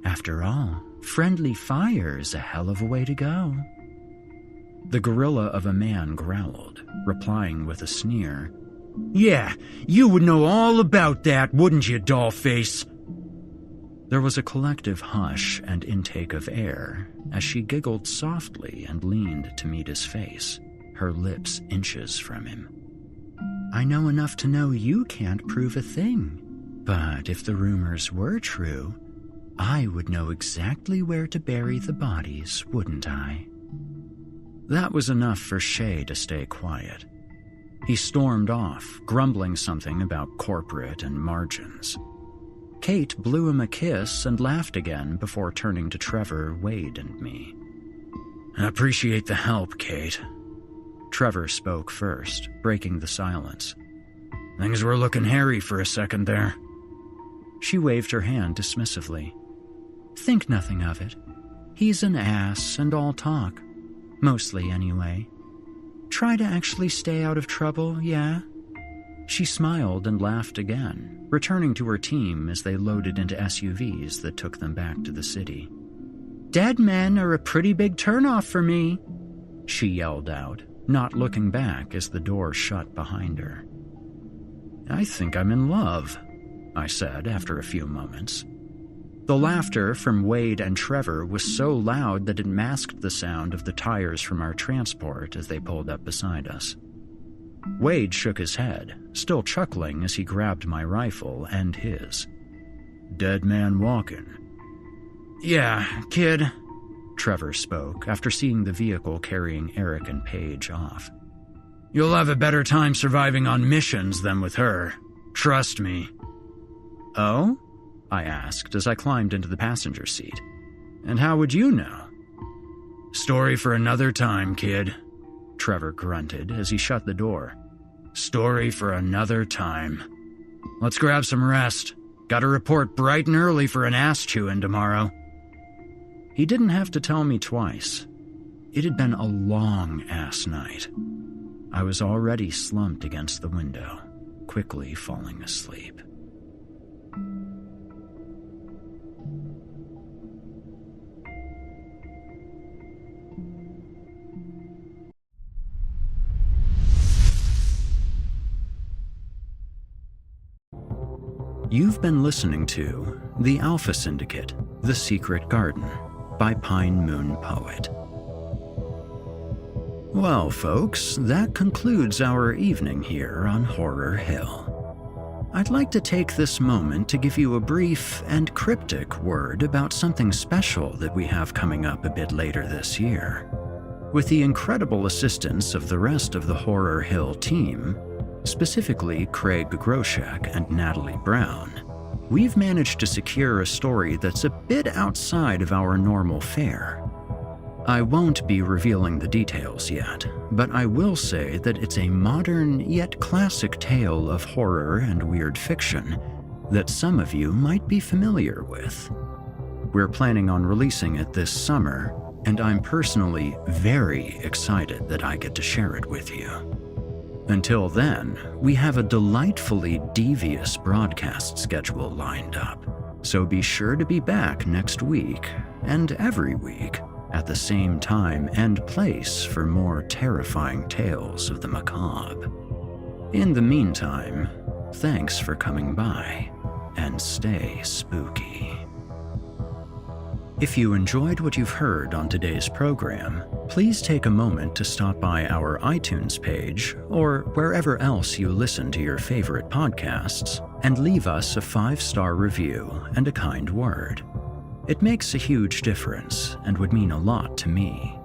After all, friendly fire's a hell of a way to go." The gorilla of a man growled, replying with a sneer. "Yeah, you would know all about that, wouldn't you, dollface?" There was a collective hush and intake of air as she giggled softly and leaned to meet his face, her lips inches from him. "I know enough to know you can't prove a thing, but if the rumors were true, I would know exactly where to bury the bodies, wouldn't I?" That was enough for Shay to stay quiet. He stormed off, grumbling something about corporate and margins. Kate blew him a kiss and laughed again before turning to Trevor, Wade, and me. "I appreciate the help, Kate." Trevor spoke first, breaking the silence. "Things were looking hairy for a second there." She waved her hand dismissively. "Think nothing of it. He's an ass and all talk. Mostly, anyway. Try to actually stay out of trouble, yeah?" She smiled and laughed again, returning to her team as they loaded into SUVs that took them back to the city. "Dead men are a pretty big turnoff for me," she yelled out, not looking back as the door shut behind her. "I think I'm in love," I said after a few moments. The laughter from Wade and Trevor was so loud that it masked the sound of the tires from our transport as they pulled up beside us. Wade shook his head, still chuckling as he grabbed my rifle and his. "Dead man walking." "Yeah, kid," Trevor spoke after seeing the vehicle carrying Eric and Paige off. "You'll have a better time surviving on missions than with her. Trust me." "Oh?" I asked as I climbed into the passenger seat. "And how would you know?" "Story for another time, kid," Trevor grunted as he shut the door. "Story for another time. Let's grab some rest. Got to report bright and early for an ass chewing tomorrow." He didn't have to tell me twice. It had been a long-ass night. I was already slumped against the window, quickly falling asleep. You've been listening to The Alpha Syndicate, The Secret Garden by Pine Moon Poet. Well, folks, that concludes our evening here on Horror Hill. I'd like to take this moment to give you a brief and cryptic word about something special that we have coming up a bit later this year. With the incredible assistance of the rest of the Horror Hill team, specifically Craig Groshek and Natalie Brown, we've managed to secure a story that's a bit outside of our normal fare. I won't be revealing the details yet, but I will say that it's a modern yet classic tale of horror and weird fiction that some of you might be familiar with. We're planning on releasing it this summer, and I'm personally very excited that I get to share it with you. Until then, we have a delightfully devious broadcast schedule lined up, so be sure to be back next week and every week at the same time and place for more terrifying tales of the macabre. In the meantime, thanks for coming by, and stay spooky. If you enjoyed what you've heard on today's program, please take a moment to stop by our iTunes page or wherever else you listen to your favorite podcasts and leave us a 5-star review and a kind word. It makes a huge difference and would mean a lot to me.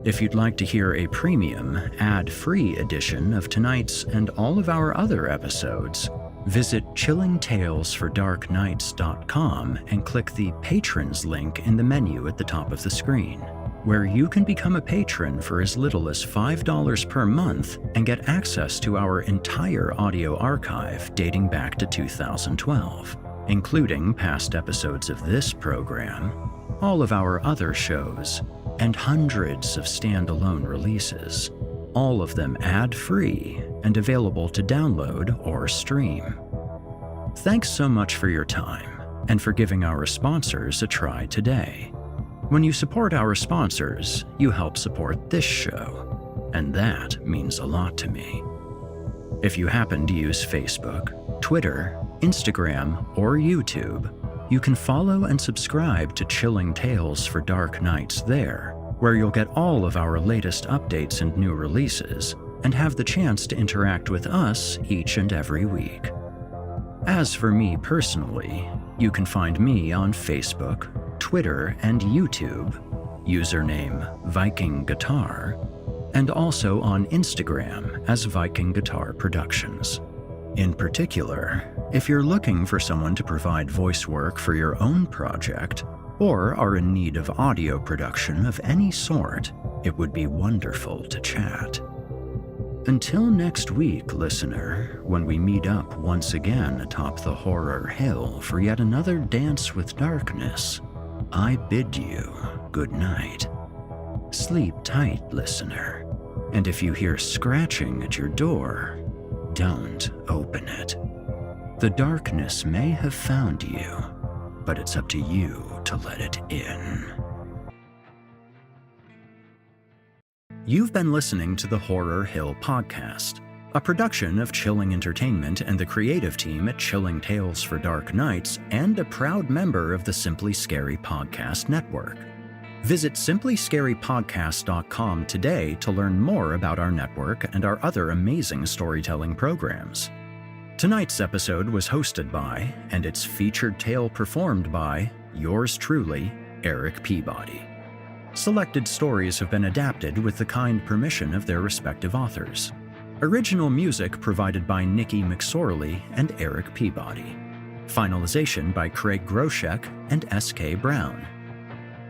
If you'd like to hear a premium, ad-free edition of tonight's and all of our other episodes, visit chillingtalesfordarknights.com and click the Patrons link in the menu at the top of the screen, where you can become a patron for as little as $5 per month and get access to our entire audio archive dating back to 2012. Including past episodes of this program, all of our other shows, and hundreds of standalone releases, all of them ad-free and available to download or stream. Thanks so much for your time and for giving our sponsors a try today. When you support our sponsors, you help support this show, and that means a lot to me. If you happen to use Facebook, Twitter, Instagram, or YouTube, you can follow and subscribe to Chilling Tales for Dark Nights there, where you'll get all of our latest updates and new releases, and have the chance to interact with us each and every week. As for me personally, you can find me on Facebook, Twitter, and YouTube, username Viking Guitar, and also on Instagram as Viking Guitar Productions. In particular, if you're looking for someone to provide voice work for your own project, or are in need of audio production of any sort, it would be wonderful to chat. Until next week, listener, when we meet up once again atop the Horror Hill for yet another dance with darkness, I bid you good night. Sleep tight, listener, and if you hear scratching at your door, don't open it. The darkness may have found you, but it's up to you to let it in. You've been listening to the Horror Hill Podcast, a production of Chilling Entertainment and the creative team at Chilling Tales for Dark Nights, and a proud member of the Simply Scary Podcast Network. Visit simplyscarypodcast.com today to learn more about our network and our other amazing storytelling programs. Tonight's episode was hosted by, and its featured tale performed by, yours truly, Eric Peabody. Selected stories have been adapted with the kind permission of their respective authors. Original music provided by Nikki McSorley and Eric Peabody. Finalization by Craig Groshek and S.K. Brown.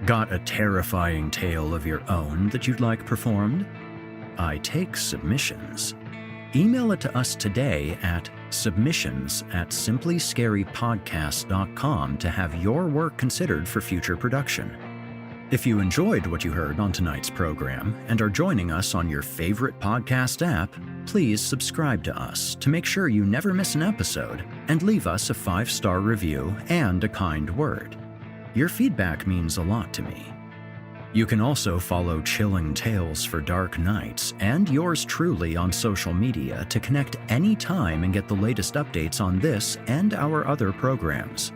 Got a terrifying tale of your own that you'd like performed? I take submissions. Email it to us today at submissions@simplyscarypodcast.com to have your work considered for future production. If you enjoyed what you heard on tonight's program and are joining us on your favorite podcast app, please subscribe to us to make sure you never miss an episode, and leave us a 5-star review and a kind word. Your feedback means a lot to me. You can also follow Chilling Tales for Dark Nights and yours truly on social media to connect anytime and get the latest updates on this and our other programs.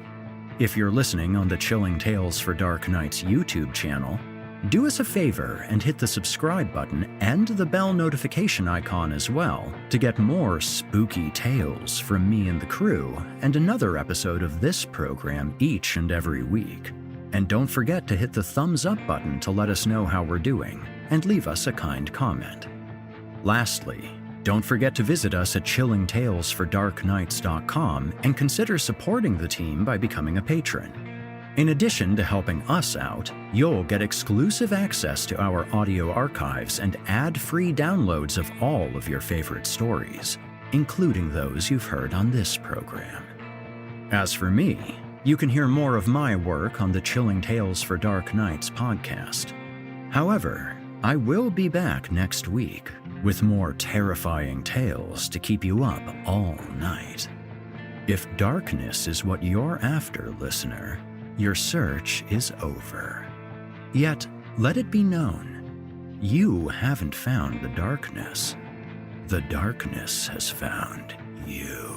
If you're listening on the Chilling Tales for Dark Nights YouTube channel, do us a favor and hit the subscribe button and the bell notification icon as well to get more spooky tales from me and the crew and another episode of this program each and every week. And don't forget to hit the thumbs up button to let us know how we're doing and leave us a kind comment. Lastly, don't forget to visit us at chillingtalesfordarknights.com and consider supporting the team by becoming a patron. In addition to helping us out, you'll get exclusive access to our audio archives and ad-free downloads of all of your favorite stories, including those you've heard on this program. As for me, you can hear more of my work on the Chilling Tales for Dark Nights podcast. However, I will be back next week with more terrifying tales to keep you up all night. If darkness is what you're after, listener, your search is over. Yet, let it be known, you haven't found the darkness. The darkness has found you.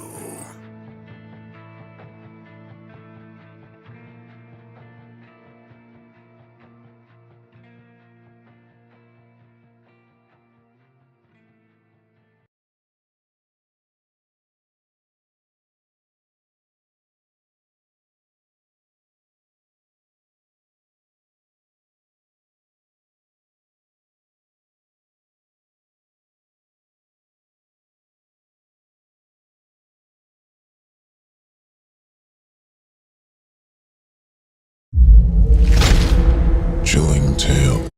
Chilling Tales.